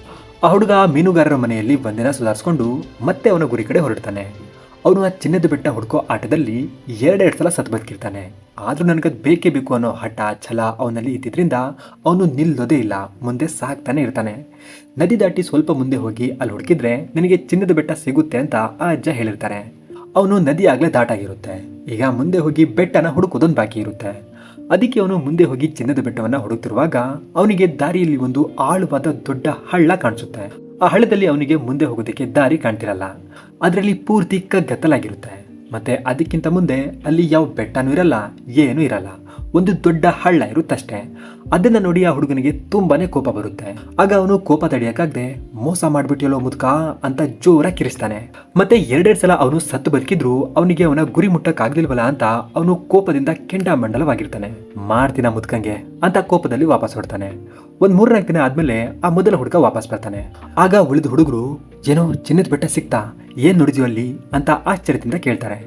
ಆ ಹುಡುಗ ಮೀನುಗಾರರ ಮನೆಯಲ್ಲಿ ಒಂದಿನ ಸುಧಾರಿಸ್ಕೊಂಡು ಮತ್ತೆ ಅವನ ಗುರಿ ಕಡೆ ಹೊರಡ್ತಾನೆ. ಅವನು ಆ ಚಿನ್ನದ ಬೆಟ್ಟ ಹುಡುಕೋ ಆಟದಲ್ಲಿ 2 ಸಲ ಸತ್ತು ಬದುಕಿರ್ತಾನೆ. ಆದರೂ ನನಗದು ಬೇಕೇ ಬೇಕು ಅನ್ನೋ ಹಠ ಛಲ ಅವನಲ್ಲಿ ಇದ್ದಿದ್ರಿಂದ ಅವನು ನಿಲ್ಲೋದೇ ಇಲ್ಲ, ಮುಂದೆ ಸಾಕ್ತಾನೆ ಇರ್ತಾನೆ. ನದಿ ದಾಟಿ ಸ್ವಲ್ಪ ಮುಂದೆ ಹೋಗಿ ಅಲ್ಲಿ ಹುಡುಕಿದ್ರೆ ನಿನಗೆ ಚಿನ್ನದ ಬೆಟ್ಟ ಸಿಗುತ್ತೆ ಅಂತ ಆ ಅಜ್ಜ ಹೇಳಿರ್ತಾರೆ. ಅವನು ನದಿ ಆಗಲೇ ದಾಟಾಗಿರುತ್ತೆ. ಈಗ ಮುಂದೆ ಹೋಗಿ ಬೆಟ್ಟನ ಹುಡುಕೋದೊಂದು ಬಾಕಿ ಇರುತ್ತೆ. ಅದಕ್ಕೆ ಅವನು ಮುಂದೆ ಹೋಗಿ ಚಿನ್ನದ ಬೆಟ್ಟವನ್ನು ಹುಡುಕ್ತಿರುವಾಗ ಅವನಿಗೆ ದಾರಿಯಲ್ಲಿ ಒಂದು ಆಳವಾದ ದೊಡ್ಡ ಹಳ್ಳ ಕಾಣಿಸುತ್ತೆ. ಆ ಹಳ್ಳದಲ್ಲಿ ಅವನಿಗೆ ಮುಂದೆ ಹೋಗೋದಕ್ಕೆ ದಾರಿ ಕಾಣ್ತಿರಲ್ಲ. ಅದರಲ್ಲಿ ಪೂರ್ತಿ ಕಗ್ಗತ್ತಲಾಗಿರುತ್ತೆ. ಮತ್ತೆ ಅದಕ್ಕಿಂತ ಮುಂದೆ ಅಲ್ಲಿ ಯಾವ ಬೆಟ್ಟನೂ ಇರಲ್ಲ, ಏನೂ ಇರಲ್ಲ, ಒಂದು ದೊಡ್ಡ ಹಳ್ಳ ಇರುತ್ತಷ್ಟೇ. ಅದನ್ನ ನೋಡಿ ಆ ಹುಡುಗನಿಗೆ ತುಂಬಾನೇ ಕೋಪ ಬರುತ್ತೆ. ಆಗ ಅವನು ಕೋಪ ತಡೆಯಕ್ಕಾಗದೆ ಮೋಸ ಮಾಡ್ಬಿಟ್ಟಿಯಲ್ಲೋ ಮುದ್ಕ ಅಂತ ಜೋರಾಗಿ ಕಿರಿಸ್ತಾನೆ. ಮತ್ತೆ ಎರಡೆರಡು ಸಲ ಅವನು ಸತ್ತು ಬದುಕಿದ್ರು ಅವನಿಗೆ ಅವನ ಗುರಿ ಮುಟ್ಟಕ್ಕಾಗ್ಲಿಲ್ವಲ್ಲ ಅಂತ ಅವನು ಕೋಪದಿಂದ ಕೆಂಡಾಮಂಡಲವಾಗಿರ್ತಾನೆ. ಮಾಡ್ತೀನ ಮುದ್ಕಂಗೆ ಅಂತ ಕೋಪದಲ್ಲಿ ವಾಪಸ್ ಹೊಡ್ತಾನೆ. ಒಂದ್ 3-4 ದಿನ ಆದ್ಮೇಲೆ ಆ ಮೊದಲ ಹುಡುಗ ವಾಪಸ್ ಬರ್ತಾನೆ. ಆಗ ಉಳಿದ ಹುಡುಗರು ಏನೋ ಚಿನ್ನದ ಬೆಟ್ಟ ಸಿಕ್ತಾ, ಏನ್ ನೋಡಿದ್ಯೋ ಅಲ್ಲಿ ಅಂತ ಆಶ್ಚರ್ಯದಿಂದ ಕೇಳ್ತಾರೆ.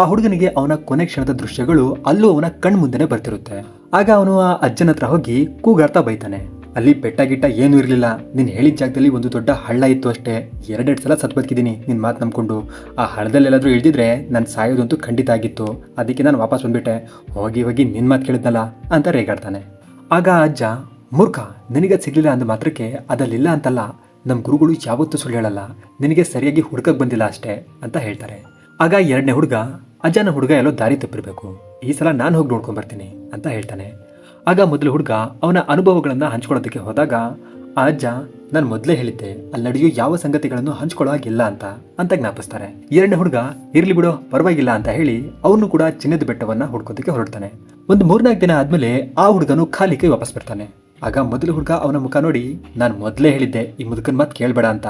ಆ ಹುಡುಗನಿಗೆ ಅವನ ಕೊನೆ ಕ್ಷಣದ ದೃಶ್ಯಗಳು ಅಲ್ಲೂ ಅವನ ಕಣ್ಮುಂದೆನೆ ಬರ್ತಿರುತ್ತೆ. ಆಗ ಅವನು ಆ ಅಜ್ಜನ ಹತ್ರ ಹೋಗಿ ಕೂಗಾಡ್ತಾ ಬೈತಾನೆ, ಅಲ್ಲಿ ಬೆಟ್ಟ ಗಿಟ್ಟ ಏನೂ ಇರಲಿಲ್ಲ, ನೀನು ಹೇಳಿದ ಜಾಗದಲ್ಲಿ ಒಂದು ದೊಡ್ಡ ಹಳ್ಳ ಇತ್ತು ಅಷ್ಟೇ. ಎರಡೆರಡು ಸಲ ಸತ್ ಬದುಕಿದ್ದೀನಿ ನಿನ್ನ ಮಾತು ನಂಬ್ಕೊಂಡು. ಆ ಹಳ್ಳದಲ್ಲೆಲ್ಲಾದ್ರೂ ಇಳಿದಿದ್ರೆ ನಾನು ಸಾಯೋದಂತೂ ಖಂಡಿತ ಆಗಿತ್ತು, ಅದಕ್ಕೆ ನಾನು ವಾಪಸ್ ಬಂದ್ಬಿಟ್ಟೆ. ಹೋಗಿ ಹೋಗಿ ನಿನ್ನ ಮಾತು ಕೇಳಿದ್ನಲ್ಲ ಅಂತ ರೇಗಾಡ್ತಾನೆ. ಆಗ ಅಜ್ಜ, ಮೂರ್ಖ, ನಿನಗದು ಸಿಗ್ಲಿಲ್ಲ ಅಂದ ಮಾತ್ರಕ್ಕೆ ಅದಲ್ಲಿಲ್ಲ ಅಂತಲ್ಲ, ನಮ್ಮ ಗುರುಗಳು ಯಾವತ್ತೂ ಸುಳ್ಳು ಹೇಳಲ್ಲ, ನಿನಗೆ ಸರಿಯಾಗಿ ಹುಡುಕಕ್ಕೆ ಬಂದಿಲ್ಲ ಅಷ್ಟೇ ಅಂತ ಹೇಳ್ತಾರೆ. ಆಗ ಎರಡನೇ ಹುಡುಗ, ಅಜ್ಜನ ಹುಡುಗ ಎಲ್ಲೋ ದಾರಿ ತಪ್ಪಿರಬೇಕು, ಈ ಸಲ ನಾನು ಹೋಗಿ ನೋಡ್ಕೊಂಡ್ಬರ್ತೀನಿ ಅಂತ ಹೇಳ್ತಾನೆ. ಆಗ ಮೊದಲು ಹುಡುಗ ಅವನ ಅನುಭವಗಳನ್ನು ಹಂಚ್ಕೊಳ್ಳೋದಕ್ಕೆ ಹೋದಾಗ ಆ ಅಜ್ಜ, ನಾನು ಮೊದಲೇ ಹೇಳಿದ್ದೆ ಅಲ್ಲಿ ನಡೆಯೋ ಯಾವ ಸಂಗತಿಗಳನ್ನು ಹಂಚ್ಕೊಳ್ಳೋ ಹಾಗಿಲ್ಲ ಅಂತ ಜ್ಞಾಪಿಸ್ತಾರೆ. ಎರಡನೇ ಹುಡುಗ, ಇರ್ಲಿ ಬಿಡೋ ಪರವಾಗಿಲ್ಲ ಅಂತ ಹೇಳಿ ಅವನು ಕೂಡ ಚಿನ್ನದ ಬೆಟ್ಟವನ್ನ ಹುಡ್ಕೋದಕ್ಕೆ ಹೊರಡ್ತಾನೆ. ಒಂದು 3-4 ದಿನ ಆದ್ಮೇಲೆ ಆ ಹುಡುಗನು ಖಾಲಿ ಕೈ ವಾಪಸ್ ಬರ್ತಾನೆ. ಆಗ ಮೊದಲು ಹುಡುಗ ಅವನ ಮುಖ ನೋಡಿ, ನಾನು ಮೊದಲೇ ಹೇಳಿದ್ದೆ ಈ ಮುದುಕನ ಮಾತು ಕೇಳಬೇಡ ಅಂತ,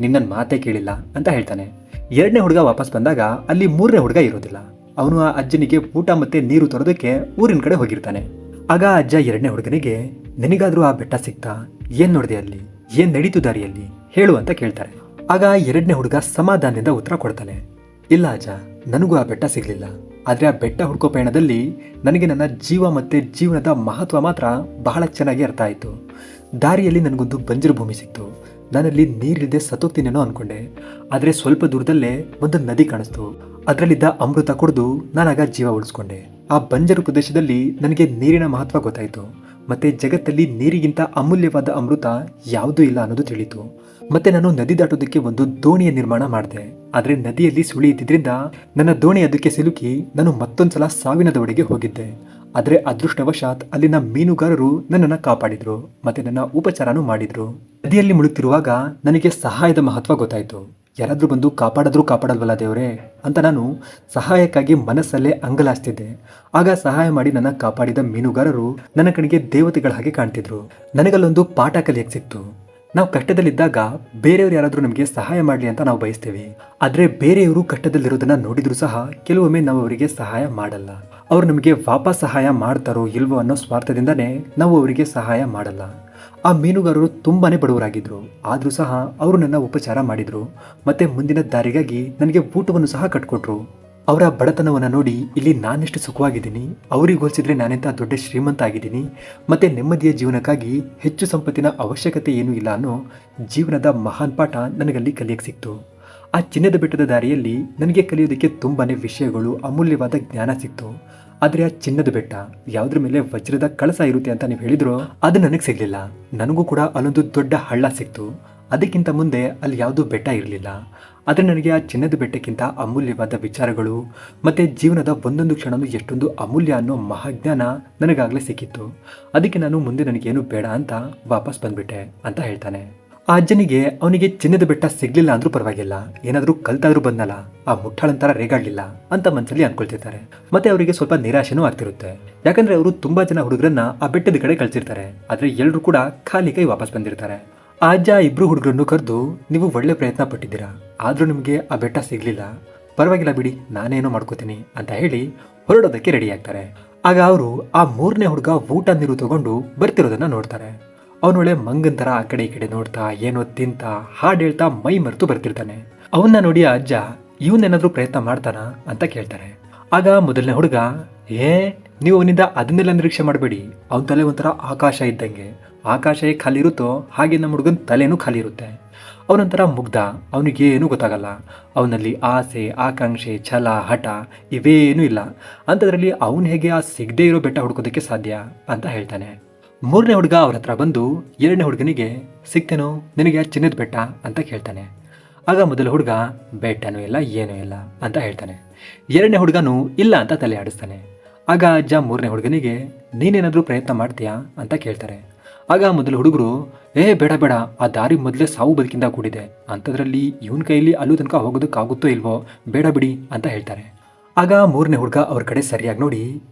ನಿನ್ನನ್ ಮಾತೇ ಕೇಳಿಲ್ಲ ಅಂತ ಹೇಳ್ತಾನೆ. ಎರಡನೇ ಹುಡುಗ ವಾಪಸ್ ಬಂದಾಗ ಅಲ್ಲಿ 3ನೇ ಹುಡುಗ ಇರೋದಿಲ್ಲ. ಅವನು ಆ ಅಜ್ಜನಿಗೆ ಊಟ ಮತ್ತೆ ನೀರು ತರೋದಕ್ಕೆ ಊರಿನ ಕಡೆ ಹೋಗಿರ್ತಾನೆ. ಆಗ ಅಜ್ಜ ಎರಡನೇ ಹುಡುಗನಿಗೆ, ನಿನಗಾದ್ರೂ ಆ ಬೆಟ್ಟ ಸಿಕ್ತಾ, ಏನ್ ನೋಡಿದೆ ಅಲ್ಲಿ, ಏನ್ ನಡೀತು ದಾರಿಯಲ್ಲಿ ಹೇಳು ಅಂತ ಕೇಳ್ತಾರೆ. ಆಗ ಎರಡನೇ ಹುಡುಗ ಸಮಾಧಾನದಿಂದ ಉತ್ತರ ಕೊಡ್ತಾನೆ, ಇಲ್ಲ ಅಜ್ಜ, ನನಗೂ ಆ ಬೆಟ್ಟ ಸಿಗ್ಲಿಲ್ಲ, ಆದ್ರೆ ಆ ಬೆಟ್ಟ ಹುಡ್ಕೋ ಪಯಣದಲ್ಲಿ ನನಗೆ ನನ್ನ ಜೀವ ಮತ್ತೆ ಜೀವನದ ಮಹತ್ವ ಮಾತ್ರ ಬಹಳ ಚೆನ್ನಾಗಿ ಅರ್ಥ ಆಯಿತು. ದಾರಿಯಲ್ಲಿ ನನಗೊಂದು ಬಂಜರು ಭೂಮಿ ಸಿಕ್ತು, ನಾನಲ್ಲಿ ನೀರಿಲ್ಲದೆ ಸತ್ತೋಗ್ತೀನೇನೋ ಅನ್ಕೊಂಡೆ. ಆದರೆ ಸ್ವಲ್ಪ ದೂರದಲ್ಲೇ ಒಂದು ನದಿ ಕಾಣಿಸ್ತು, ಅದರಲ್ಲಿದ್ದ ಅಮೃತ ಕುಡಿದು ನಾನಾಗ ಜೀವ ಉಳಿಸ್ಕೊಂಡೆ. ಆ ಬಂಜರು ಪ್ರದೇಶದಲ್ಲಿ ನನಗೆ ನೀರಿನ ಮಹತ್ವ ಗೊತ್ತಾಯಿತು. ಮತ್ತೆ ಜಗತ್ತಲ್ಲಿ ನೀರಿಗಿಂತ ಅಮೂಲ್ಯವಾದ ಅಮೃತ ಯಾವುದೂ ಇಲ್ಲ ಅನ್ನೋದು ತಿಳಿತು. ಮತ್ತೆ ನಾನು ನದಿ ದಾಟೋದಕ್ಕೆ ಒಂದು ದೋಣಿಯ ನಿರ್ಮಾಣ ಮಾಡಿದೆ. ಆದರೆ ನದಿಯಲ್ಲಿ ಸುಳಿ ಇದ್ದಿದ್ರಿಂದ ನನ್ನ ದೋಣಿ ಅದಕ್ಕೆ ಸಿಲುಕಿ ನಾನು ಮತ್ತೊಂದ್ಸಲ ಸಾವಿನ ದವಡೆಗೆ ಹೋಗಿದ್ದೆ. ಆದರೆ ಅದೃಷ್ಟವಶಾತ್ ಅಲ್ಲಿನ ಮೀನುಗಾರರು ನನ್ನನ್ನು ಕಾಪಾಡಿದ್ರು ಮತ್ತೆ ನನ್ನ ಉಪಚಾರನೂ ಮಾಡಿದ್ರು. ನದಿಯಲ್ಲಿ ಮುಳುಗ್ತಿರುವಾಗ ನನಗೆ ಸಹಾಯದ ಮಹತ್ವ ಗೊತ್ತಾಯಿತು. ಯಾರಾದ್ರೂ ಬಂದು ಕಾಪಾಡಲ್ವಲ್ಲ ದೇವರೇ ಅಂತ ನಾನು ಸಹಾಯಕ್ಕಾಗಿ ಮನಸ್ಸಲ್ಲೇ ಅಂಗಲಾಸ್ತಿದ್ದೆ. ಆಗ ಸಹಾಯ ಮಾಡಿ ನನ್ನ ಕಾಪಾಡಿದ ಮೀನುಗಾರರು ನನ್ನ ಕಡೆಗೆ ದೇವತೆಗಳ ಹಾಗೆ ಕಾಣ್ತಿದ್ರು. ನನಗಲ್ಲೊಂದು ಪಾಠ ಕಲಿಯಕ್ಕೆ ಸಿಕ್ತು. ನಾವು ಕಷ್ಟದಲ್ಲಿದ್ದಾಗ ಬೇರೆಯವರು ಯಾರಾದ್ರೂ ನಮಗೆ ಸಹಾಯ ಮಾಡಲಿ ಅಂತ ನಾವು ಬಯಸ್ತೇವೆ. ಆದ್ರೆ ಬೇರೆಯವರು ಕಷ್ಟದಲ್ಲಿರೋದನ್ನ ನೋಡಿದ್ರು ಸಹ ಕೆಲವೊಮ್ಮೆ ನಾವು ಅವರಿಗೆ ಸಹಾಯ ಮಾಡಲ್ಲ. ಅವ್ರು ನಮಗೆ ವಾಪಸ್ ಸಹಾಯ ಮಾಡ್ತಾರೋ ಇಲ್ವೋ ಅನ್ನೋ ಸ್ವಾರ್ಥದಿಂದನೇ ನಾವು ಅವರಿಗೆ ಸಹಾಯ ಮಾಡಲ್ಲ. ಆ ಮೀನುಗಾರರು ತುಂಬಾನೇ ಬಡವರಾಗಿದ್ರು, ಆದ್ರೂ ಸಹ ಅವರು ನನ್ನ ಉಪಚಾರ ಮಾಡಿದ್ರು ಮತ್ತೆ ಮುಂದಿನ ದಾರಿಗಾಗಿ ನನಗೆ ಊಟವನ್ನು ಸಹ ಕಟ್ಕೊಟ್ರು. ಅವರ ಬಡತನವನ್ನು ನೋಡಿ ಇಲ್ಲಿ ನಾನೆಷ್ಟು ಸುಖವಾಗಿದ್ದೀನಿ, ಅವರಿಗೆ ಹೋಲಿಸಿದ್ರೆ ನಾನೆಂತ ದೊಡ್ಡ ಶ್ರೀಮಂತ ಆಗಿದ್ದೀನಿ, ಮತ್ತೆ ನೆಮ್ಮದಿಯ ಜೀವನಕ್ಕಾಗಿ ಹೆಚ್ಚು ಸಂಪತ್ತಿನ ಅವಶ್ಯಕತೆ ಏನೂ ಇಲ್ಲ ಅನ್ನೋ ಜೀವನದ ಮಹಾನ್ ಪಾಠ ನನಗಲ್ಲಿ ಕಲಿಯಕ್ಕೆ ಸಿಕ್ತು. ಆ ಚಿನ್ನದ ಬೆಟ್ಟದ ದಾರಿಯಲ್ಲಿ ನನಗೆ ಕಲಿಯೋದಕ್ಕೆ ತುಂಬಾನೇ ವಿಷಯಗಳು, ಅಮೂಲ್ಯವಾದ ಜ್ಞಾನ ಸಿಕ್ತು. ಆದರೆ ಆ ಚಿನ್ನದ ಬೆಟ್ಟ ಯಾವುದ್ರ ಮೇಲೆ ವಜ್ರದ ಕಳಸ ಇರುತ್ತೆ ಅಂತ ನೀವು ಹೇಳಿದ್ರು ಅದು ನನಗೆ ಸಿಗ್ಲಿಲ್ಲ. ನನಗೂ ಕೂಡ ಅಲ್ಲೊಂದು ದೊಡ್ಡ ಹಳ್ಳ ಸಿಕ್ತು. ಅದಕ್ಕಿಂತ ಮುಂದೆ ಅಲ್ಲಿ ಯಾವುದೂ ಬೆಟ್ಟ ಇರಲಿಲ್ಲ. ಆದರೆ ನನಗೆ ಆ ಚಿನ್ನದ ಬೆಟ್ಟಕ್ಕಿಂತ ಅಮೂಲ್ಯವಾದ ವಿಚಾರಗಳು ಮತ್ತೆ ಜೀವನದ ಒಂದೊಂದು ಕ್ಷಣನೂ ಎಷ್ಟೊಂದು ಅಮೂಲ್ಯ ಅನ್ನೋ ಮಹಾಜ್ಞಾನ ನನಗಾಗಲೇ ಸಿಕ್ಕಿತ್ತು. ಅದಕ್ಕೆ ನಾನು ಮುಂದೆ ನನಗೇನು ಬೇಡ ಅಂತ ವಾಪಸ್ ಬಂದ್ಬಿಟ್ಟೆ ಅಂತ ಹೇಳ್ತಾನೆ. ಆ ಅಜ್ಜನಿಗೆ ಅವನಿಗೆ ಚಿನ್ನದ ಬೆಟ್ಟ ಸಿಗ್ಲಿಲ್ಲ ಅಂದ್ರೂ ಪರವಾಗಿಲ್ಲ, ಏನಾದರೂ ಕಲ್ತಾದ್ರೂ ಬಂದಲ್ಲ, ಆ ಮುಟ್ಟಾಳಂತರ ರೇಗಾಡ್ಲಿಲ್ಲ ಅಂತ ಮನಸ್ಸಲ್ಲಿ ಅನ್ಕೊಳ್ತಿರ್ತಾರೆ. ಮತ್ತೆ ಅವರಿಗೆ ಸ್ವಲ್ಪ ನಿರಾಶೆನೂ ಆಗ್ತಿರುತ್ತೆ. ಯಾಕಂದ್ರೆ ಅವರು ತುಂಬಾ ಜನ ಹುಡುಗರನ್ನ ಆ ಬೆಟ್ಟದ ಕಡೆ ಕಳ್ಸಿರ್ತಾರೆ, ಆದ್ರೆ ಎಲ್ಲರೂ ಕೂಡ ಖಾಲಿ ಕೈ ವಾಪಸ್ ಬಂದಿರ್ತಾರೆ. ಆ ಅಜ್ಜ ಇಬ್ರು ಹುಡುಗರನ್ನು ಕರೆದು, ನೀವು ಒಳ್ಳೆ ಪ್ರಯತ್ನ ಪಟ್ಟಿದ್ದೀರಾ, ಆದ್ರೂ ನಿಮಗೆ ಆ ಬೆಟ್ಟ ಸಿಗ್ಲಿಲ್ಲ, ಪರವಾಗಿಲ್ಲ ಬಿಡಿ, ನಾನೇನೋ ಮಾಡ್ಕೋತೀನಿ ಅಂತ ಹೇಳಿ ಹೊರಡೋದಕ್ಕೆ ರೆಡಿ ಆಗ್ತಾರೆ. ಆಗ ಅವರು ಆ 3ನೇ ಹುಡುಗ ಊಟ ನೀರು ತಗೊಂಡು ಬರ್ತಿರೋದನ್ನ ನೋಡ್ತಾರೆ. ಅವನೊಳೆ ಮಂಗಂತರ ಆ ಕಡೆ ಈ ಕಡೆ ನೋಡ್ತಾ ಏನೋ ತಿಂತ ಹಾಡು ಹೇಳ್ತಾ ಮೈ ಮರೆತು ಬರ್ತಿರ್ತಾನೆ. ಅವನ್ನ ನೋಡಿ ಆ ಅಜ್ಜ, ಇವನ್ನೇನಾದ್ರೂ ಪ್ರಯತ್ನ ಮಾಡ್ತಾನ ಅಂತ ಕೇಳ್ತಾರೆ. ಆಗ ಮೊದಲನೇ ಹುಡುಗ, ನೀವು ಅವನಿಂದ ಅದನ್ನೆಲ್ಲ ನಿರೀಕ್ಷೆ ಮಾಡಬೇಡಿ, ಅವನ ತಲೆ ಒಂಥರ ಆಕಾಶ ಇದ್ದಂಗೆ, ಆಕಾಶ ಹೇಗೆ ಖಾಲಿ ಇರುತ್ತೋ ಹಾಗೆ ನಮ್ಮ ಹುಡುಗನ ತಲೆನೂ ಖಾಲಿ ಇರುತ್ತೆ. ಅವನೊಂಥರ ಮುಗ್ಧ, ಅವನಿಗೇನು ಗೊತ್ತಾಗಲ್ಲ, ಅವನಲ್ಲಿ ಆಸೆ ಆಕಾಂಕ್ಷೆ ಛಲ ಹಠ ಇವೇನೂ ಇಲ್ಲ. ಅಂಥದ್ರಲ್ಲಿ ಅವನು ಹೇಗೆ ಆ ಸಿಗದೆ ಇರೋ ಬೆಟ್ಟ ಹುಡ್ಕೋದಕ್ಕೆ ಸಾಧ್ಯ ಅಂತ ಹೇಳ್ತಾನೆ. 3ನೇ ಹುಡುಗ ಅವ್ರ ಹತ್ರ ಬಂದು 2ನೇ ಹುಡುಗನಿಗೆ, ಸಿಗ್ತೇನೋ ನಿನಗೆ ಚಿನ್ನದ ಬೆಟ್ಟ ಅಂತ ಕೇಳ್ತಾನೆ. ಆಗ ಮೊದಲ ಹುಡುಗ, ಬೆಟ್ಟನೂ ಇಲ್ಲ ಏನೂ ಇಲ್ಲ ಅಂತ ಹೇಳ್ತಾನೆ. 2ನೇ ಹುಡುಗನು ಇಲ್ಲ ಅಂತ ತಲೆ ಆಡಿಸ್ತಾನೆ. ಆಗ ಅಜ್ಜ 3ನೇ ಹುಡುಗನಿಗೆ, ನೀನೇನಾದ್ರೂ ಪ್ರಯತ್ನ ಮಾಡ್ತೀಯಾ ಅಂತ ಕೇಳ್ತಾರೆ. ಆಗ ಮೊದಲ ಹುಡುಗರು, ಬೇಡ ಬೇಡ, ಆ ದಾರಿ ಮೊದಲೇ ಸಾವು ಬದುಕಿಂದ ಕೂಡಿದೆ, ಅಂಥದ್ರಲ್ಲಿ ಇವನ ಕೈಯಲ್ಲಿ ಅಲ್ಲೂ ತನಕ ಹೋಗೋದಕ್ಕಾಗುತ್ತೋ ಇಲ್ವೋ, ಬೇಡ ಬಿಡಿ ಅಂತ ಹೇಳ್ತಾರೆ. ಆಗ ಮೂರನೇ ಹುಡುಗ ಅವ್ರ ಕಡೆ ಸರಿಯಾಗಿ ನೋಡಿ,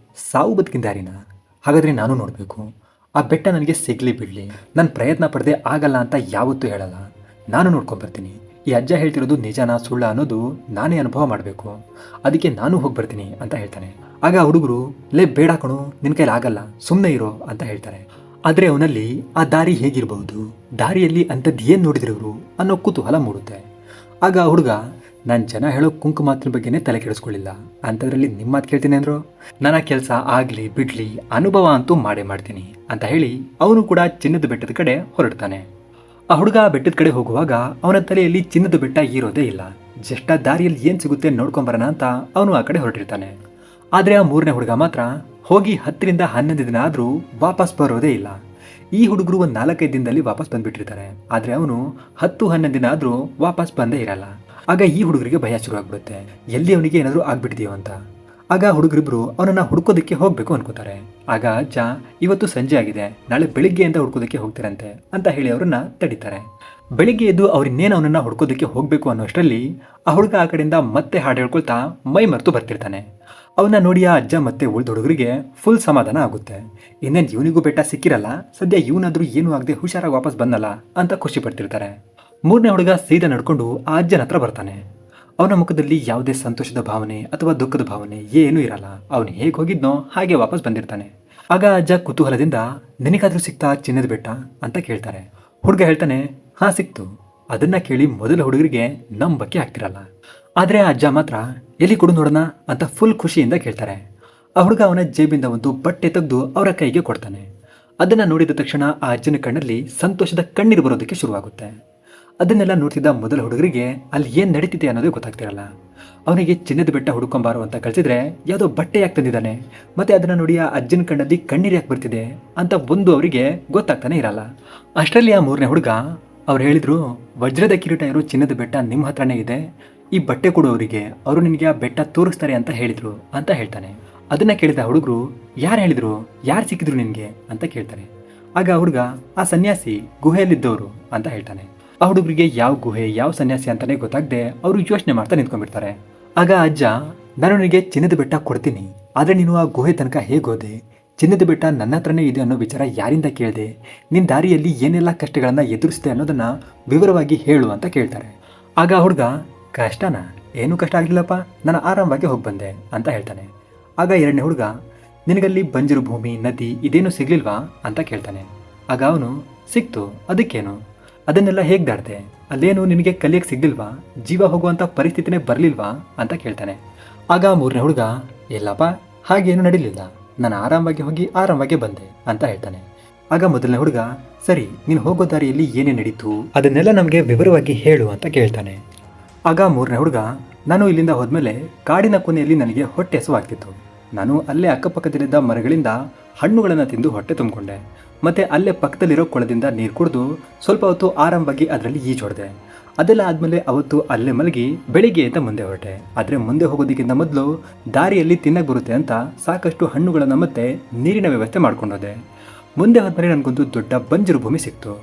ಸಾವು ಬದುಕಿನ ದಾರಿನ? ಹಾಗಾದರೆ ನಾನು ನೋಡಬೇಕು. ಆ ಬೆಟ್ಟ ನನಗೆ ಸಿಗಲಿ ಬಿಡಲಿ, ನಾನು ಪ್ರಯತ್ನ ಪಡದೆ ಆಗಲ್ಲ ಅಂತ ಯಾವತ್ತೂ ಹೇಳಲ್ಲ. ನಾನು ನೋಡ್ಕೊಂಬರ್ತೀನಿ. ಈ ಅಜ್ಜ ಹೇಳ್ತಿರೋದು ನಿಜನಾ ಸುಳ್ಳ ಅನ್ನೋದು ನಾನೇ ಅನುಭವ ಮಾಡಬೇಕು. ಅದಕ್ಕೆ ನಾನು ಹೋಗಿ ಬರ್ತೀನಿ ಅಂತ ಹೇಳ್ತಾನೆ. ಆಗ ಹುಡುಗರು, ಲೇ ಬೇಡ ಕಣು, ನಿನ್ನ ಕೈಲಿ ಆಗಲ್ಲ, ಸುಮ್ಮನೆ ಇರೋ ಅಂತ ಹೇಳ್ತಾರೆ. ಆದರೆ ಅವನಲ್ಲಿ ಆ ದಾರಿ ಹೇಗಿರಬಹುದು, ದಾರಿಯಲ್ಲಿ ಅಂಥದ್ದು ಏನು ನೋಡಿದ್ರು ಇವರು ಅನ್ನೋ ಕುತೂಹಲ ಮೂಡುತ್ತೆ. ಆಗ ಹುಡುಗ, ನಾನು ಜನ ಹೇಳೋ ಕುಂಕುಮಾತಿನ ಬಗ್ಗೆನೇ ತಲೆ ಕೆಡಿಸ್ಕೊಳ್ಳಿಲ್ಲ, ಅಂಥದ್ರಲ್ಲಿ ನಿಮ್ಮ ಮಾತು ಕೇಳ್ತೀನಿ ಅಂದರು. ನನ್ನ ಕೆಲಸ ಆಗಲಿ ಬಿಡಲಿ ಅನುಭವ ಅಂತೂ ಮಾಡೇ ಮಾಡ್ತೀನಿ ಅಂತ ಹೇಳಿ ಅವನು ಕೂಡ ಚಿನ್ನದ ಬೆಟ್ಟದ ಕಡೆ ಹೊರಡ್ತಾನೆ. ಆ ಹುಡುಗ ಬೆಟ್ಟದ ಕಡೆ ಹೋಗುವಾಗ ಅವನ ತಲೆಯಲ್ಲಿ ಚಿನ್ನದ ಬೆಟ್ಟ ಇರೋದೇ ಇಲ್ಲ. ಜಸ್ಟ್ ಆ ದಾರಿಯಲ್ಲಿ ಏನು ಸಿಗುತ್ತೆ ನೋಡ್ಕೊಂಬರೋಣ ಅಂತ ಅವನು ಆ ಕಡೆ ಹೊರಟಿರ್ತಾನೆ. ಆದರೆ ಆ ಮೂರನೇ ಹುಡುಗ ಮಾತ್ರ ಹೋಗಿ 10 ರಿಂದ 11 ದಿನ ಆದರೂ ವಾಪಸ್ ಬರೋದೇ ಇಲ್ಲ. ಈ ಹುಡುಗರು ಒಂದು 4-5 ದಿನದಲ್ಲಿ ವಾಪಸ್ ಬಂದ್ಬಿಟ್ಟಿರ್ತಾರೆ. ಆದರೆ ಅವನು 10-11 ದಿನ ಆದರೂ ವಾಪಸ್ ಬಂದೇ ಇರಲ್ಲ. ಆಗ ಈ ಹುಡುಗರಿಗೆ ಭಯ ಶುರು ಆಗ್ಬಿಡುತ್ತೆ, ಎಲ್ಲಿ ಅವನಿಗೆ ಏನಾದರೂ ಆಗ್ಬಿಟ್ಟಿದೆಯೋ ಅಂತ. ಆಗ ಹುಡುಗರಿಬ್ರು ಅವನನ್ನ ಹುಡ್ಕೋದಕ್ಕೆ ಹೋಗ್ಬೇಕು ಅನ್ಕೋತಾರೆ. ಆಗ ಅಜ್ಜ, ಇವತ್ತು ಸಂಜೆ ಆಗಿದೆ, ನಾಳೆ ಬೆಳಿಗ್ಗೆಯಿಂದ ಹುಡ್ಕೋದಕ್ಕೆ ಹೋಗ್ತಿರಂತೆ ಅಂತ ಹೇಳಿ ಅವರನ್ನ ತಡೀತಾರೆ. ಬೆಳಿಗ್ಗೆ ಎದ್ದು ಅವ್ರಿನ್ನೇನು ಅವನನ್ನ ಹುಡ್ಕೋದಕ್ಕೆ ಹೋಗ್ಬೇಕು ಅನ್ನೋಷ್ಟರಲ್ಲಿ ಆ ಹುಡುಗ ಆ ಕಡೆಯಿಂದ ಮತ್ತೆ ಹಾಡು ಹೇಳ್ಕೊಳ್ತಾ ಮೈ ಮರೆತು ಬರ್ತಿರ್ತಾನೆ. ಅವನ್ನ ನೋಡಿ ಆ ಅಜ್ಜ ಮತ್ತೆ ಉಳಿದ ಹುಡುಗರಿಗೆ ಫುಲ್ ಸಮಾಧಾನ ಆಗುತ್ತೆ. ಇನ್ನೇನು ಇವನಿಗೂ ಬೆಟ್ಟ ಸಿಕ್ಕಿರಲ್ಲ, ಸದ್ಯ ಇವನಾದ್ರೂ ಏನೂ ಆಗದೆ ಹುಷಾರಾಗಿ ವಾಪಸ್ ಬಂದಲ್ಲ ಅಂತ ಖುಷಿ ಪಡ್ತಿರ್ತಾರೆ. ಮೂರನೇ ಹುಡುಗ ಸೀದಾ ನಡ್ಕೊಂಡು ಆ ಅಜ್ಜನ ಹತ್ರ ಬರ್ತಾನೆ. ಅವನ ಮುಖದಲ್ಲಿ ಯಾವುದೇ ಸಂತೋಷದ ಭಾವನೆ ಅಥವಾ ದುಃಖದ ಭಾವನೆ ಏನೂ ಇರಲ್ಲ. ಅವನು ಹೇಗೆ ಹೋಗಿದ್ನೋ ಹಾಗೆ ವಾಪಸ್ ಬಂದಿರ್ತಾನೆ. ಆಗ ಅಜ್ಜ ಕುತೂಹಲದಿಂದ, ನಿನಗಾದ್ರೂ ಸಿಕ್ತಾ ಚಿನ್ನದ ಬೆಟ್ಟ ಅಂತ ಕೇಳ್ತಾರೆ. ಹುಡುಗ ಹೇಳ್ತಾನೆ, ಹಾ ಸಿಕ್ತು. ಅದನ್ನ ಕೇಳಿ ಮೊದಲ ಹುಡುಗರಿಗೆ ನಂಬಕ್ಕೆ ಆಗ್ತಿರಲ್ಲ. ಆದರೆ ಆ ಅಜ್ಜ ಮಾತ್ರ, ಎಲ್ಲಿ ಕೊಡು ನೋಡೋಣ ಅಂತ ಫುಲ್ ಖುಷಿಯಿಂದ ಕೇಳ್ತಾರೆ. ಆ ಹುಡುಗ ಅವನ ಜೇಬಿಂದ ಒಂದು ಬಟ್ಟೆ ತೆಗೆದು ಅವರ ಕೈಗೆ ಕೊಡ್ತಾನೆ. ಅದನ್ನ ನೋಡಿದ ತಕ್ಷಣ ಆ ಅಜ್ಜನ ಕಣ್ಣಲ್ಲಿ ಸಂತೋಷದ ಕಣ್ಣೀರು ಬರೋದಕ್ಕೆ ಶುರುವಾಗುತ್ತೆ. ಅದನ್ನೆಲ್ಲ ನೋಡ್ತಿದ್ದ ಮೊದಲ ಹುಡುಗರಿಗೆ ಅಲ್ಲಿ ಏನು ನಡೀತಿದೆ ಅನ್ನೋದೇ ಗೊತ್ತಾಗ್ತಿರಲ್ಲ. ಅವನಿಗೆ ಚಿನ್ನದ ಬೆಟ್ಟ ಹುಡುಕೊಂಬಾರು ಅಂತ ಕಳಿಸಿದ್ರೆ ಯಾವುದೋ ಬಟ್ಟೆ ಯಾಕೆ ತಂದಿದ್ದಾನೆ, ಮತ್ತೆ ಅದನ್ನ ನೋಡಿ ಆ ಅಜ್ಜನ ಕಣ್ಣಲ್ಲಿ ಕಣ್ಣೀರು ಯಾಕೆ ಬರ್ತಿದೆ ಅಂತ ಒಂದು ಅವರಿಗೆ ಗೊತ್ತಾಗ್ತಾನೆ ಇರಲ್ಲ. ಅಷ್ಟರಲ್ಲಿ ಆ ಮೂರನೇ ಹುಡುಗ, ಅವ್ರು ಹೇಳಿದ್ರು, ವಜ್ರದ ಕಿರೀಟ ಇರೋ ಚಿನ್ನದ ಬೆಟ್ಟ ನಿಮ್ಮ ಹತ್ರನೇ ಇದೆ, ಈ ಬಟ್ಟೆ ಕೊಡುವವರಿಗೆ ಅವರು ನಿನಗೆ ಆ ಬೆಟ್ಟ ತೋರಿಸ್ತಾರೆ ಅಂತ ಹೇಳಿದ್ರು ಅಂತ ಹೇಳ್ತಾನೆ. ಅದನ್ನ ಕೇಳಿದ ಹುಡುಗರು, ಯಾರು ಹೇಳಿದ್ರು, ಯಾರು ಸಿಕ್ಕಿದ್ರು ನಿನಗೆ ಅಂತ ಕೇಳ್ತಾರೆ. ಆಗ ಹುಡುಗ, ಆ ಸನ್ಯಾಸಿ ಗುಹೆಯಲ್ಲಿದ್ದವರು ಅಂತ ಹೇಳ್ತಾನೆ. ಆ ಹುಡುಗರಿಗೆ ಯಾವ ಗುಹೆ ಯಾವ ಸನ್ಯಾಸಿ ಅಂತಾನೆ ಗೊತ್ತಾಗದೆ ಅವರು ಯೋಚನೆ ಮಾಡ್ತಾ ನಿಂತ್ಕೊಂಡ್ಬಿಡ್ತಾರೆ. ಆಗ ಅಜ್ಜ, ನಾನು ನಿನಗೆ ಚಿನ್ನದ ಬೆಟ್ಟ ಕೊಡ್ತೀನಿ, ಆದರೆ ನೀನು ಆ ಗುಹೆ ತನಕ ಹೇಗೆ ಹೋದೆ, ಚಿನ್ನದ ಬೆಟ್ಟ ನನ್ನ ಹತ್ರನೇ ಇದೆ ಅನ್ನೋ ವಿಚಾರ ಯಾರಿಂದ ಕೇಳಿದೆ, ನಿನ್ನ ದಾರಿಯಲ್ಲಿ ಏನೆಲ್ಲ ಕಷ್ಟಗಳನ್ನು ಎದುರಿಸಿದೆ ಅನ್ನೋದನ್ನ ವಿವರವಾಗಿ ಹೇಳು ಅಂತ ಕೇಳ್ತಾರೆ. ಆಗ ಹುಡುಗ, ಕಷ್ಟನಾ, ಏನೂ ಕಷ್ಟ ಆಗಲಿಲ್ಲಪ್ಪ, ನಾನು ಆರಾಮವಾಗಿ ಹೋಗಿ ಬಂದೆ ಅಂತ ಹೇಳ್ತಾನೆ. ಆಗ ಎರಡನೇ ಹುಡುಗ, ನಿನಗಲ್ಲಿ ಬಂಜರು ಭೂಮಿ ನದಿ ಇದೇನು ಸಿಗ್ಲಿಲ್ವಾ ಅಂತ ಕೇಳ್ತಾನೆ. ಆಗ ಅವನು, ಸಿಕ್ತು, ಅದಕ್ಕೇನು, ಅದನ್ನೆಲ್ಲ ಹೇಗೆ ದಾಡ್ದೆ, ಅಲ್ಲೇನು ನಿನಗೆ ಕಲಿಯಕ್ಕೆ ಸಿಗ್ಲಿಲ್ವಾ, ಜೀವ ಹೋಗುವಂಥ ಪರಿಸ್ಥಿತಿನೇ ಬರಲಿಲ್ವಾ ಅಂತ ಕೇಳ್ತಾನೆ. ಆಗ ಮೂರನೇ ಹುಡುಗ, ಇಲ್ಲಪ್ಪ ಹಾಗೇನು ನಡೀಲಿಲ್ಲ, ನಾನು ಆರಾಮಾಗಿ ಹೋಗಿ ಆರಾಮಾಗಿ ಬಂದೆ ಅಂತ ಹೇಳ್ತಾನೆ. ಆಗ ಮೊದಲನೇ ಹುಡುಗ, ಸರಿ ನೀನು ಹೋಗೋ ದಾರಿಯಲ್ಲಿ ಏನೇ ನಡೀತು ಅದನ್ನೆಲ್ಲ ನಮಗೆ ವಿವರವಾಗಿ ಹೇಳು ಅಂತ ಕೇಳ್ತಾನೆ. ಆಗ ಮೂರನೇ ಹುಡುಗ, ನಾನು ಇಲ್ಲಿಂದ ಹೋದ್ಮೇಲೆ ಕಾಡಿನ ಕೊನೆಯಲ್ಲಿ ನನಗೆ ಹೊಟ್ಟೆ ಹಸುವಾಗ್ತಿತ್ತು. ನಾನು ಅಲ್ಲೇ ಅಕ್ಕಪಕ್ಕದಲ್ಲಿದ್ದ ಮರಗಳಿಂದ ಹಣ್ಣುಗಳನ್ನು ತಿಂದು ಹೊಟ್ಟೆ ತುಂಬಿಕೊಂಡೆ. ಮತ್ತೆ ಅಲ್ಲೇ ಪಕ್ಕದಲ್ಲಿರೋ ಕೊಳದಿಂದ ನೀರು ಕುಡಿದು ಸ್ವಲ್ಪ ಹೊತ್ತು ಆರಾಮವಾಗಿ ಅದರಲ್ಲಿ ಈಜೊಡೆದೆ. ಅದೆಲ್ಲ ಆದಮೇಲೆ ಅವತ್ತು ಅಲ್ಲೇ ಮಲಗಿ ಬೆಳಿಗ್ಗೆ ಅಂತ ಮುಂದೆ ಹೊರಟೆ. ಆದರೆ ಮುಂದೆ ಹೋಗೋದಕ್ಕಿಂತ ಮೊದಲು ದಾರಿಯಲ್ಲಿ ತಿನ್ನಕ್ಕೆ ಬರುತ್ತೆ ಅಂತ ಸಾಕಷ್ಟು ಹಣ್ಣುಗಳನ್ನು ಮತ್ತೆ ನೀರಿನ ವ್ಯವಸ್ಥೆ ಮಾಡ್ಕೊಂಡೋದೆ. ಮುಂದೆ ಹೋದ್ಮೇಲೆ ನನಗೊಂದು ದೊಡ್ಡ ಬಂಜರು ಭೂಮಿ ಸಿಕ್ತು.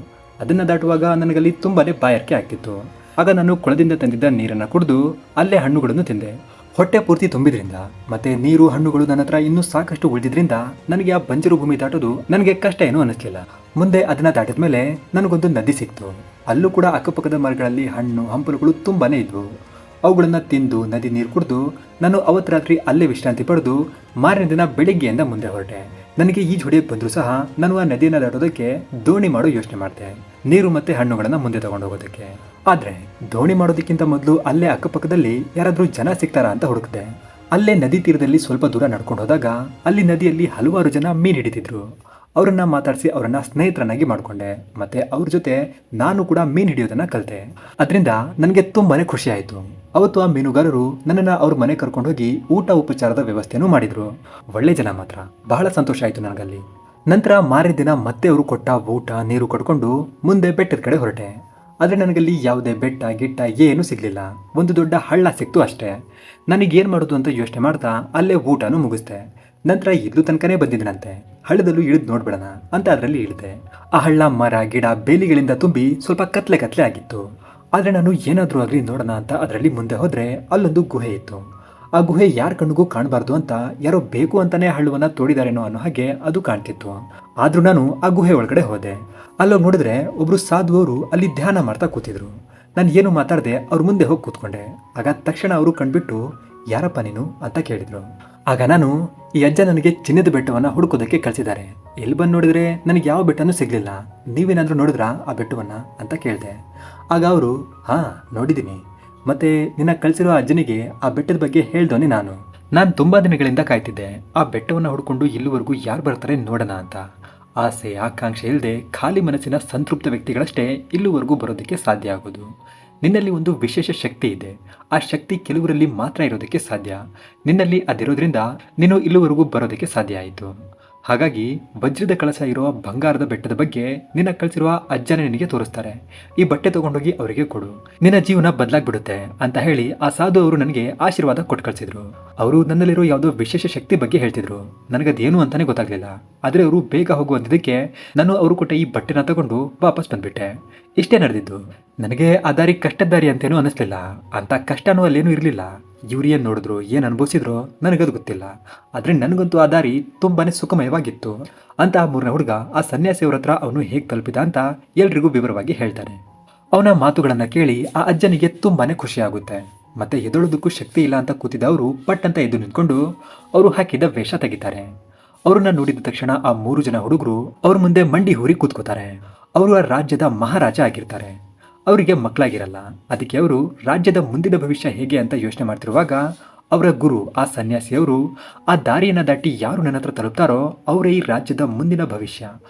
ಅದನ್ನು ದಾಟುವಾಗ ನನಗಲ್ಲಿ ತುಂಬಾ ಬಾಯಾರಿಕೆ ಆಗ್ತಿತ್ತು. ಆಗ ನಾನು ಕೊಳದಿಂದ ತಂದಿದ್ದ ನೀರನ್ನು ಕುಡಿದು ಅಲ್ಲೇ ಹಣ್ಣುಗಳನ್ನು ತಿಂದೆ. ಹೊಟ್ಟೆ ಪೂರ್ತಿ ತುಂಬಿದ್ರಿಂದ ಮತ್ತೆ ನೀರು ಹಣ್ಣುಗಳು ನನ್ನ ಹತ್ರ ಇನ್ನೂ ಸಾಕಷ್ಟು ಉಳಿದಿದ್ರಿಂದ ನನಗೆ ಆ ಬಂಜರು ಭೂಮಿ ದಾಟೋದು ನನಗೆ ಕಷ್ಟ ಏನೂ ಅನ್ನಿಸ್ಲಿಲ್ಲ. ಮುಂದೆ ಅದನ್ನ ದಾಟಿದ ಮೇಲೆ ನನಗೊಂದು ನದಿ ಸಿಕ್ತು. ಅಲ್ಲೂ ಕೂಡ ಅಕ್ಕಪಕ್ಕದ ಮರಗಳಲ್ಲಿ ಹಣ್ಣು ಹಂಪಲುಗಳು ತುಂಬಾನೇ ಇದ್ವು. ಅವುಗಳನ್ನು ತಿಂದು ನದಿ ನೀರು ಕುಡಿದು ನಾನು ಅವತ್ತು ರಾತ್ರಿ ಅಲ್ಲೇ ವಿಶ್ರಾಂತಿ ಪಡೆದು ಮಾರನೇ ದಿನ ಬೆಳಿಗ್ಗೆಯಿಂದ ಮುಂದೆ ಹೊರಟೆ. ನನಗೆ ಈಜು ಹೊಡೆಯಕ್ಕೆ ಬಂದರೂ ಸಹ ನಾನು ಆ ನದಿಯನ್ನು ದಾಟೋದಕ್ಕೆ ದೋಣಿ ಮಾಡೋ ಯೋಚನೆ ಮಾಡಿದೆ, ನೀರು ಮತ್ತೆ ಹಣ್ಣುಗಳನ್ನು ಮುಂದೆ ತಗೊಂಡು ಹೋಗೋದಕ್ಕೆ. ಆದರೆ ದೋಣಿ ಮಾಡೋದಕ್ಕಿಂತ ಮೊದಲು ಅಲ್ಲೇ ಅಕ್ಕಪಕ್ಕದಲ್ಲಿ ಯಾರಾದರೂ ಜನ ಸಿಗ್ತಾರಾ ಅಂತ ಹುಡುಕಿದೆ. ಅಲ್ಲೇ ನದಿ ತೀರದಲ್ಲಿ ಸ್ವಲ್ಪ ದೂರ ನಡ್ಕೊಂಡು ಹೋದಾಗ ಅಲ್ಲಿ ನದಿಯಲ್ಲಿ ಹಲವಾರು ಜನ ಮೀನು ಹಿಡಿತಿದ್ರು. ಅವರನ್ನ ಮಾತಾಡಿಸಿ ಅವರನ್ನ ಸ್ನೇಹಿತರನ್ನಾಗಿ ಮಾಡಿಕೊಂಡೆ. ಮತ್ತೆ ಅವ್ರ ಜೊತೆ ನಾನು ಕೂಡ ಮೀನು ಹಿಡಿಯೋದನ್ನ ಕಲಿತೆ. ಅದರಿಂದ ನನಗೆ ತುಂಬಾನೇ ಖುಷಿ ಆಯಿತು. ಅವತ್ತು ಆ ಮೀನುಗಾರರು ನನ್ನನ್ನು ಅವ್ರ ಮನೆ ಕರ್ಕೊಂಡು ಹೋಗಿ ಊಟ ಉಪಚಾರದ ವ್ಯವಸ್ಥೆನೂ ಮಾಡಿದ್ರು. ಒಳ್ಳೆ ಜನ ಮಾತ್ರ, ಬಹಳ ಸಂತೋಷ ಆಯಿತು ನನಗಲ್ಲಿ. ನಂತರ ಮಾರನೇ ದಿನ ಮತ್ತೆ ಅವರು ಕೊಟ್ಟ ಊಟ ನೀರು ಕೊಡ್ಕೊಂಡು ಮುಂದೆ ಬೆಟ್ಟದ ಕಡೆ ಹೊರಟೆ. ಆದರೆ ನನಗಲ್ಲಿ ಯಾವುದೇ ಬೆಟ್ಟ ಗಿಟ್ಟ ಏನೂ ಸಿಗಲಿಲ್ಲ. ಒಂದು ದೊಡ್ಡ ಹಳ್ಳ ಸಿಕ್ತು ಅಷ್ಟೇ. ನನಗೇನು ಮಾಡೋದು ಅಂತ ಯೋಚನೆ ಮಾಡ್ತಾ ಅಲ್ಲೇ ಊಟನೂ ಮುಗಿಸ್ದೆ. ನಂತರ ಇಲ್ಲೂ ತನಕನೇ ಬಂದಿದ್ದನಂತೆ, ಹಳ್ಳದಲ್ಲೂ ಇಳಿದು ನೋಡ್ಬಿಡೋಣ ಅಂತ ಅದರಲ್ಲಿ ಇಳಿದೆ. ಆ ಹಳ್ಳ ಮರ ಗಿಡ ಬೇಲಿಗಳಿಂದ ತುಂಬಿ ಸ್ವಲ್ಪ ಕತ್ಲೆ ಕತ್ಲೆ ಆಗಿತ್ತು. ಆದರೆ ನಾನು ಏನಾದರೂ ಆಗಲಿ ನೋಡೋಣ ಅಂತ ಅದರಲ್ಲಿ ಮುಂದೆ ಹೋದರೆ ಅಲ್ಲೊಂದು ಗುಹೆ ಇತ್ತು. ಆ ಗುಹೆ ಯಾರ ಕಣ್ಣಿಗೂ ಕಾಣಬಾರ್ದು ಅಂತ ಯಾರೋ ಬೇಕು ಅಂತಾನೆ ಹಳ್ಳವನ್ನ ತೋಡಿದಾರೇನೋ ಅನ್ನೋ ಹಾಗೆ ಅದು ಕಾಣ್ತಿತ್ತು. ಆದ್ರೂ ನಾನು ಆ ಗುಹೆ ಒಳಗಡೆ ಹೋದೆ. ಅಲ್ಲೋಗಿ ನೋಡಿದ್ರೆ ಒಬ್ರು ಸಾಧುವರು ಅಲ್ಲಿ ಧ್ಯಾನ ಮಾಡ್ತಾ ಕೂತಿದ್ರು. ನಾನು ಏನು ಮಾತಾಡದೆ ಅವ್ರ ಮುಂದೆ ಹೋಗಿ ಕೂತ್ಕೊಂಡೆ. ಆಗ ತಕ್ಷಣ ಅವರು ಕಂಡ್ಬಿಟ್ಟು ಯಾರಪ್ಪ ನೀನು ಅಂತ ಕೇಳಿದ್ರು. ಆಗ ನಾನು, ಈ ಅಜ್ಜ ನನಗೆ ಚಿನ್ನದ ಬೆಟ್ಟವನ್ನ ಹುಡುಕೋದಕ್ಕೆ ಕಳಿಸಿದ್ದಾರೆ. ಎಲ್ಲಿ ಬಂದು ನೋಡಿದ್ರೆ ನನಗೆ ಯಾವ ಬೆಟ್ಟನೂ ಸಿಗ್ಲಿಲ್ಲ. ನೀವೇನಾದ್ರೂ ನೋಡಿದ್ರಾ ಆ ಬೆಟ್ಟವನ್ನ ಅಂತ ಕೇಳಿದೆ. ಆಗ ಅವರು, ಹಾ ನೋಡಿದ್ದೀನಿ, ಮತ್ತೆ ನಿನ್ನ ಕಳಿಸಿರೋ ಅಜ್ಜನಿಗೆ ಆ ಬೆಟ್ಟದ ಬಗ್ಗೆ ಹೇಳ್ದವನೇ ನಾನು ತುಂಬಾ ದಿನಗಳಿಂದ ಕಾಯ್ತಿದ್ದೆ ಆ ಬೆಟ್ಟವನ್ನ ಹುಡ್ಕೊಂಡು ಇಲ್ಲಿವರೆಗೂ ಯಾರು ಬರ್ತಾರೆ ನೋಡೋಣ ಅಂತ. ಆಸೆ ಆಕಾಂಕ್ಷೆ ಇಲ್ಲದೆ ಖಾಲಿ ಮನಸ್ಸಿನ ಸಂತೃಪ್ತ ವ್ಯಕ್ತಿಗಳಷ್ಟೇ ಇಲ್ಲಿವರೆಗೂ ಬರೋದಕ್ಕೆ ಸಾಧ್ಯ ಆಗೋದು. ನಿನ್ನಲ್ಲಿ ಒಂದು ವಿಶೇಷ ಶಕ್ತಿ ಇದೆ. ಆ ಶಕ್ತಿ ಕೆಲವರಲ್ಲಿ ಮಾತ್ರ ಇರೋದಕ್ಕೆ ಸಾಧ್ಯ. ನಿನ್ನಲ್ಲಿ ಅದಿರೋದ್ರಿಂದ ನೀನು ಇಲ್ಲಿವರೆಗೂ ಬರೋದಕ್ಕೆ ಸಾಧ್ಯ ಆಯಿತು. ಹಾಗಾಗಿ ವಜ್ರದ ಕಳಸ ಇರುವ ಬಂಗಾರದ ಬೆಟ್ಟದ ಬಗ್ಗೆ ನಿನ್ನ ಕಳಿಸಿರುವ ಅಜ್ಜನೇ ನಿನಗೆ ತೋರಿಸ್ತಾರೆ. ಈ ಬಟ್ಟೆ ತಗೊಂಡೋಗಿ ಅವರಿಗೆ ಕೊಡು, ನಿನ್ನ ಜೀವನ ಬದಲಾಗ್ಬಿಡುತ್ತೆ ಅಂತ ಹೇಳಿ ಆ ಸಾಧು ಅವರು ನನಗೆ ಆಶೀರ್ವಾದ ಕೊಟ್ಟು ಕಳಿಸಿದ್ರು. ಅವರು ನನ್ನಲ್ಲಿರೋ ಯಾವುದೋ ವಿಶೇಷ ಶಕ್ತಿ ಬಗ್ಗೆ ಹೇಳ್ತಿದ್ರು. ನನಗದೇನು ಅಂತಾನೆ ಗೊತ್ತಾಗ್ಲಿಲ್ಲ. ಆದ್ರೆ ಅವರು ಬೇಗ ಹೋಗುವಂತಿದ್ದಕ್ಕೆ ನಾನು ಅವರು ಕೊಟ್ಟ ಈ ಬಟ್ಟೆನ ತಗೊಂಡು ವಾಪಸ್ ಬಂದ್ಬಿಟ್ಟೆ. ಇಷ್ಟೇ ನಡೆದಿದ್ದು. ನನಗೆ ಆ ದಾರಿ ಕಷ್ಟದ ದಾರಿ ಅಂತೇನೂ ಅನಿಸ್ಲಿಲ್ಲ. ಅಂತ ಕಷ್ಟನೂ ಅಲ್ಲೇನೂ ಇರಲಿಲ್ಲ. ಇವ್ರು ಏನು ನೋಡಿದ್ರು, ಏನು ಅನುಭವಿಸಿದ್ರು ನನಗದು ಗೊತ್ತಿಲ್ಲ. ಆದರೆ ನನಗಂತೂ ಆ ದಾರಿ ತುಂಬಾನೇ ಸುಖಮಯವಾಗಿತ್ತು ಅಂತ ಆ ಮೂರನೇ ಹುಡುಗ ಆ ಸನ್ಯಾಸಿಯವ್ರ ಹತ್ರ ಅವನು ಹೇಗೆ ತಲುಪಿದ ಅಂತ ಎಲ್ರಿಗೂ ವಿವರವಾಗಿ ಹೇಳ್ತಾನೆ. ಅವನ ಮಾತುಗಳನ್ನ ಕೇಳಿ ಆ ಅಜ್ಜನಿಗೆ ತುಂಬಾನೇ ಖುಷಿ ಆಗುತ್ತೆ. ಮತ್ತೆ ಎದೊಳೋದಕ್ಕೂ ಶಕ್ತಿ ಇಲ್ಲ ಅಂತ ಕೂತಿದ್ದ ಅವರು ಪಟ್ ಅಂತ ಎದ್ದು ನಿಂತ್ಕೊಂಡು ಅವರು ಹಾಕಿದ್ದ ವೇಷ ತೆಗಿತಾರೆ. ಅವ್ರನ್ನ ನೋಡಿದ ತಕ್ಷಣ ಆ 3 ಜನ ಹುಡುಗರು ಅವ್ರ ಮುಂದೆ ಮಂಡಿ ಹೂರಿ ಕೂತ್ಕೋತಾರೆ. ಅವರು ಆ ರಾಜ್ಯದ ಮಹಾರಾಜ ಆಗಿರ್ತಾರೆ. ಅವರಿಗೆ ಮಕ್ಕಳಾಗಿರಲ್ಲ. ಅದಕ್ಕೆ ಅವರು ರಾಜ್ಯದ ಮುಂದಿನ ಭವಿಷ್ಯ ಹೇಗೆ ಅಂತ ಯೋಚನೆ ಮಾಡ್ತಿರುವಾಗ ಅವರ ಗುರು ಆ ಸನ್ಯಾಸಿಯವರು ಆ ದಾರಿಯನ್ನು ದಾಟಿ ಯಾರು ನನ್ನ ಹತ್ರ ತಲುಪ್ತಾರೋ ಅವರೇ ಈ ರಾಜ್ಯದ ಮುಂದಿನ ಭವಿಷ್ಯ,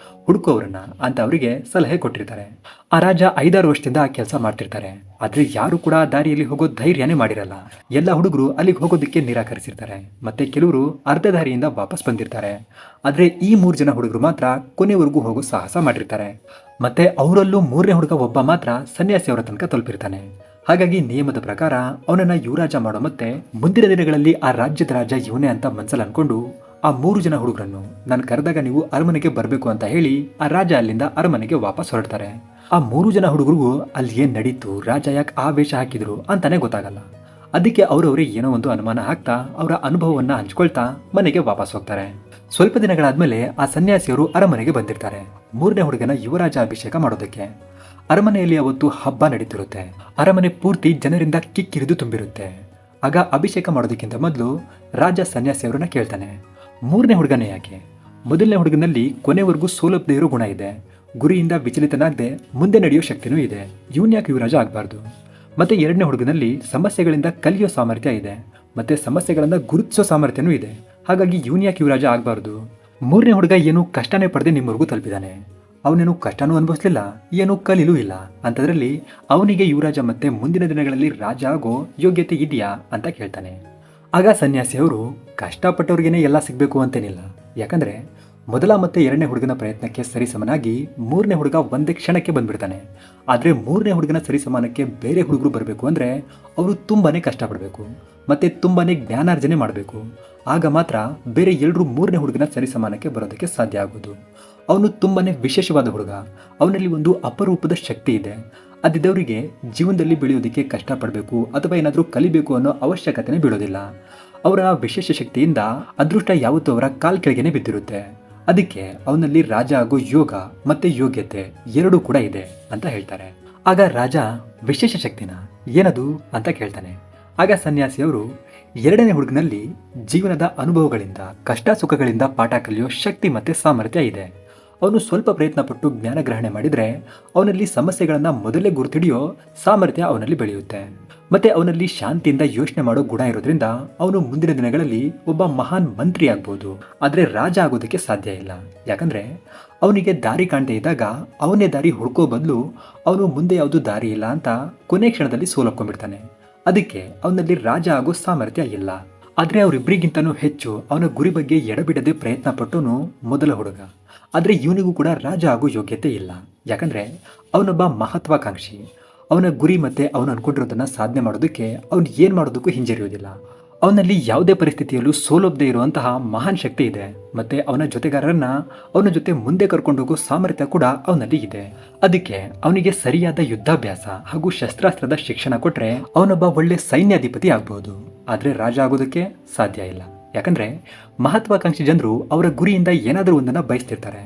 ಹುಡುಕೋವ್ರನ್ನ ಅಂತ ಅವರಿಗೆ ಸಲಹೆ ಕೊಟ್ಟಿರ್ತಾರೆ. ಆ ರಾಜ 5-6 ವರ್ಷದಿಂದ ಆ ಕೆಲಸ ಮಾಡ್ತಿರ್ತಾರೆ. ಆದ್ರೆ ಯಾರು ಕೂಡ ಆ ದಾರಿಯಲ್ಲಿ ಹೋಗೋ ಧೈರ್ಯನೇ ಮಾಡಿರಲ್ಲ. ಎಲ್ಲ ಹುಡುಗರು ಅಲ್ಲಿಗೆ ಹೋಗೋದಕ್ಕೆ ನಿರಾಕರಿಸಿರ್ತಾರೆ. ಮತ್ತೆ ಕೆಲವರು ಅರ್ಧ ದಾರಿಯಿಂದ ವಾಪಸ್ ಬಂದಿರ್ತಾರೆ. ಆದ್ರೆ ಈ 3 ಜನ ಹುಡುಗರು ಮಾತ್ರ ಕೊನೆವರೆಗೂ ಹೋಗೋ ಸಾಹಸ ಮಾಡಿರ್ತಾರೆ. ಮತ್ತೆ ಅವರಲ್ಲೂ 3ನೇ ಹುಡುಗ ಒಬ್ಬ ಮಾತ್ರ ಸನ್ಯಾಸಿಯವರ ತನಕ ತಲುಪಿರ್ತಾನೆ. ಹಾಗಾಗಿ ನಿಯಮದ ಪ್ರಕಾರ ಅವನನ್ನ ಯುವರಾಜ ಮಾಡೋ ಮತ್ತೆ ಮುಂದಿನ ದಿನಗಳಲ್ಲಿ ಆ ರಾಜ್ಯದ ರಾಜ ಇವನೇ ಅಂತ ಮನ್ಸಲ್ಲಿ ಅನ್ಕೊಂಡು ಆ 3 ಜನ ಹುಡುಗರನ್ನು ನಾನು ಕರೆದಾಗ ನೀವು ಅರಮನೆಗೆ ಬರಬೇಕು ಅಂತ ಹೇಳಿ ಆ ರಾಜ ಅಲ್ಲಿಂದ ಅರಮನೆಗೆ ವಾಪಸ್ ಹೊರಡ್ತಾರೆ. ಆ 3 ಜನ ಹುಡುಗರಿಗೂ ಅಲ್ಲಿ ಏನ್ ನಡೀತು, ರಾಜ ಯಾಕೆ ಆ ವೇಷ ಹಾಕಿದ್ರು ಅಂತಾನೆ ಗೊತ್ತಾಗಲ್ಲ. ಅದಕ್ಕೆ ಅವರವರೇ ಏನೋ ಒಂದು ಅನುಮಾನ ಹಾಕ್ತಾ ಅವರ ಅನುಭವವನ್ನ ಹಂಚ್ಕೊಳ್ತಾ ಮನೆಗೆ ವಾಪಸ್ ಹೋಗ್ತಾರೆ. ಸ್ವಲ್ಪ ದಿನಗಳಾದ್ಮೇಲೆ ಆ ಸನ್ಯಾಸಿಯವರು ಅರಮನೆಗೆ ಬಂದಿರ್ತಾರೆ 3ನೇ ಹುಡುಗನ ಯುವರಾಜ ಅಭಿಷೇಕ ಮಾಡೋದಕ್ಕೆ. ಅರಮನೆಯಲ್ಲಿ ಅವತ್ತು ಹಬ್ಬ ನಡೀತಿರುತ್ತೆ. ಅರಮನೆ ಪೂರ್ತಿ ಜನರಿಂದ ಕಿಕ್ಕಿರಿದು ತುಂಬಿರುತ್ತೆ. ಆಗ ಅಭಿಷೇಕ ಮಾಡೋದಕ್ಕಿಂತ ಮೊದಲು ರಾಜ ಸನ್ಯಾಸಿಯವರನ್ನ ಕೇಳ್ತಾನೆ, 3ನೇ ಹುಡುಗನೇ ಯಾಕೆ? ಮೊದಲನೇ ಹುಡುಗನಲ್ಲಿ ಕೊನೆವರೆಗೂ ಸೋಲಭ್ದೇ ಇರೋ ಗುಣ ಇದೆ, ಗುರಿಯಿಂದ ವಿಚಲಿತನಾಗದೆ ಮುಂದೆ ನಡೆಯೋ ಶಕ್ತಿನೂ ಇದೆ, ಇವನ್ ಯಾಕೆ ಯುವರಾಜ ಆಗಬಾರ್ದು? ಮತ್ತೆ 2ನೇ ಹುಡುಗನಲ್ಲಿ ಸಮಸ್ಯೆಗಳಿಂದ ಕಲಿಯೋ ಸಾಮರ್ಥ್ಯ ಇದೆ, ಮತ್ತೆ ಸಮಸ್ಯೆಗಳನ್ನ ಗುರುತಿಸೋ ಸಾಮರ್ಥ್ಯನೂ ಇದೆ, ಹಾಗಾಗಿ ಇವನ್ ಯಾಕೆ ಯುವರಾಜ ಆಗಬಾರ್ದು? 3ನೇ ಹುಡುಗ ಏನು ಕಷ್ಟನೇ ಪಡೆದೇ ನಿಮ್ಮವರೆಗೂ ತಲುಪಿದಾನೆ. ಅವನೇನು ಕಷ್ಟನೂ ಅನುಭವಿಸ್ಲಿಲ್ಲ, ಏನು ಕಲೀಲೂ ಇಲ್ಲ. ಅಂತದ್ರಲ್ಲಿ ಅವನಿಗೆ ಯುವರಾಜ ಮತ್ತೆ ಮುಂದಿನ ದಿನಗಳಲ್ಲಿ ರಾಜ ಆಗೋ ಯೋಗ್ಯತೆ ಇದೆಯಾ ಅಂತ ಕೇಳ್ತಾನೆ. ಆಗ ಸನ್ಯಾಸಿಯವರು, ಕಷ್ಟಪಟ್ಟವ್ರಿಗೇನೆ ಎಲ್ಲ ಸಿಗ್ಬೇಕು ಅಂತೇನಿಲ್ಲ. ಯಾಕಂದ್ರೆ ಮೊದಲ ಮತ್ತೆ 2ನೇ ಹುಡುಗನ ಪ್ರಯತ್ನಕ್ಕೆ ಸರಿಸಮನಾಗಿ 3ನೇ ಹುಡುಗ ಒಂದೇ ಕ್ಷಣಕ್ಕೆ ಬಂದ್ಬಿಡ್ತಾನೆ. ಆದ್ರೆ 3ನೇ ಹುಡುಗನ ಸರಿಸಮಾನಕ್ಕೆ ಬೇರೆ ಹುಡುಗರು ಬರಬೇಕು ಅಂದ್ರೆ ಅವರು ತುಂಬಾನೇ ಕಷ್ಟಪಡಬೇಕು ಮತ್ತೆ ತುಂಬಾನೇ ಜ್ಞಾನಾರ್ಜನೆ ಮಾಡಬೇಕು. ಆಗ ಮಾತ್ರ ಬೇರೆ ಎಲ್ಲರೂ 3ನೇ ಹುಡುಗನ ಸರಿಸಮಾನಕ್ಕೆ ಬರೋದಕ್ಕೆ ಸಾಧ್ಯ ಆಗೋದು. ಅವನು ತುಂಬಾನೇ ವಿಶೇಷವಾದ ಹುಡುಗ. ಅವನಲ್ಲಿ ಒಂದು ಅಪರೂಪದ ಶಕ್ತಿ ಇದೆ. ಅದಿದ್ದವರಿಗೆ ಜೀವನದಲ್ಲಿ ಬೆಳೆಯೋದಕ್ಕೆ ಕಷ್ಟಪಡಬೇಕು ಅಥವಾ ಏನಾದರೂ ಕಲಿಬೇಕು ಅನ್ನೋ ಅವಶ್ಯಕತೆನೇ ಬೀಳೋದಿಲ್ಲ. ಅವರ ವಿಶೇಷ ಶಕ್ತಿಯಿಂದ ಅದೃಷ್ಟ ಯಾವತ್ತೂ ಅವರ ಕಾಲ್ ಕೆಳಗೇನೆ ಬಿದ್ದಿರುತ್ತೆ. ಅದಕ್ಕೆ ಅವನಲ್ಲಿ ರಾಜ ಆಗೋ ಯೋಗ ಮತ್ತೆ ಯೋಗ್ಯತೆ ಎರಡೂ ಕೂಡ ಇದೆ ಅಂತ ಹೇಳ್ತಾರೆ. ಆಗ ರಾಜ ವಿಶೇಷ ಶಕ್ತಿನ ಏನದು ಅಂತ ಕೇಳ್ತಾನೆ. ಆಗ ಸನ್ಯಾಸಿಯವರು, 2ನೇ ಹುಡುಗನಲ್ಲಿ ಜೀವನದ ಅನುಭವಗಳಿಂದ ಕಷ್ಟ ಸುಖಗಳಿಂದ ಪಾಠ ಕಲಿಯೋ ಶಕ್ತಿ ಮತ್ತೆ ಸಾಮರ್ಥ್ಯ ಇದೆ. ಅವನು ಸ್ವಲ್ಪ ಪ್ರಯತ್ನ ಪಟ್ಟು ಜ್ಞಾನ ಗ್ರಹಣೆ ಮಾಡಿದ್ರೆ ಅವನಲ್ಲಿ ಸಮಸ್ಯೆಗಳನ್ನ ಮೊದಲೇ ಗುರುತಿಡಿಯೋ ಸಾಮರ್ಥ್ಯ ಅವನಲ್ಲಿ ಬೆಳೆಯುತ್ತೆ. ಮತ್ತೆ ಅವನಲ್ಲಿ ಶಾಂತಿಯಿಂದ ಯೋಚನೆ ಮಾಡೋ ಗುಣ ಇರೋದ್ರಿಂದ ಅವನು ಮುಂದಿನ ದಿನಗಳಲ್ಲಿ ಒಬ್ಬ ಮಹಾನ್ ಮಂತ್ರಿ ಆಗ್ಬೋದು. ಆದ್ರೆ ರಾಜ ಆಗೋದಕ್ಕೆ ಸಾಧ್ಯ ಇಲ್ಲ. ಯಾಕಂದ್ರೆ ಅವನಿಗೆ ದಾರಿ ಕಾಣದೇ ಇದ್ದಾಗ ಅವನೇ ದಾರಿ ಹುಡ್ಕೋ ಬದಲು ಅವನು ಮುಂದೆ ಯಾವುದು ದಾರಿ ಇಲ್ಲ ಅಂತ ಕೊನೆ ಕ್ಷಣದಲ್ಲಿ ಸೋಲೊಪ್ಕೊಂಡ್ಬಿಡ್ತಾನೆ. ಅದಕ್ಕೆ ಅವನಲ್ಲಿ ರಾಜ ಆಗೋ ಸಾಮರ್ಥ್ಯ ಇಲ್ಲ. ಆದ್ರೆ ಅವರಿಬ್ಬರಿಗಿಂತನೂ ಹೆಚ್ಚು ಅವನ ಗುರಿ ಬಗ್ಗೆ ಎಡಬಿಡದೆ ಪ್ರಯತ್ನ ಪಟ್ಟವನು ಮೊದಲ ಹುಡುಗ. ಆದ್ರೆ ಇವನಿಗೂ ಕೂಡ ರಾಜ ಆಗೋ ಯೋಗ್ಯತೆ ಇಲ್ಲ. ಯಾಕಂದ್ರೆ ಅವನೊಬ್ಬ ಮಹತ್ವಾಕಾಂಕ್ಷಿ. ಅವನ ಗುರಿ ಮತ್ತೆ ಅವನು ಅನ್ಕೊಂಡಿರೋದನ್ನ ಸಾಧನೆ ಮಾಡೋದಕ್ಕೆ ಅವನು ಏನ್ ಮಾಡೋದಕ್ಕೂ ಹಿಂಜರಿಯೋದಿಲ್ಲ. ಅವನಲ್ಲಿ ಯಾವುದೇ ಪರಿಸ್ಥಿತಿಯಲ್ಲೂ ಸೋಲೊಬ್ಬದೇ ಇರುವಂತಹ ಮಹಾನ್ ಶಕ್ತಿ ಇದೆ. ಮತ್ತೆ ಅವನ ಜೊತೆಗಾರರನ್ನ ಅವನ ಜೊತೆ ಮುಂದೆ ಕರ್ಕೊಂಡು ಹೋಗೋ ಸಾಮರ್ಥ್ಯ ಕೂಡ ಅವನಲ್ಲಿ ಇದೆ. ಅದಕ್ಕೆ ಅವನಿಗೆ ಸರಿಯಾದ ಯುದ್ಧಾಭ್ಯಾಸ ಹಾಗೂ ಶಸ್ತ್ರಾಸ್ತ್ರದ ಶಿಕ್ಷಣ ಕೊಟ್ರೆ ಅವನೊಬ್ಬ ಒಳ್ಳೆ ಸೈನ್ಯಾಧಿಪತಿ ಆಗ್ಬಹುದು. ಆದರೆ ರಾಜ ಆಗೋದಕ್ಕೆ ಸಾಧ್ಯ ಇಲ್ಲ. ಯಾಕಂದ್ರೆ ಮಹತ್ವಾಕಾಂಕ್ಷಿ ಜನರು ಅವರ ಗುರಿಯಿಂದ ಏನಾದರೂ ಒಂದನ್ನ ಬಯಸ್ತಿರ್ತಾರೆ,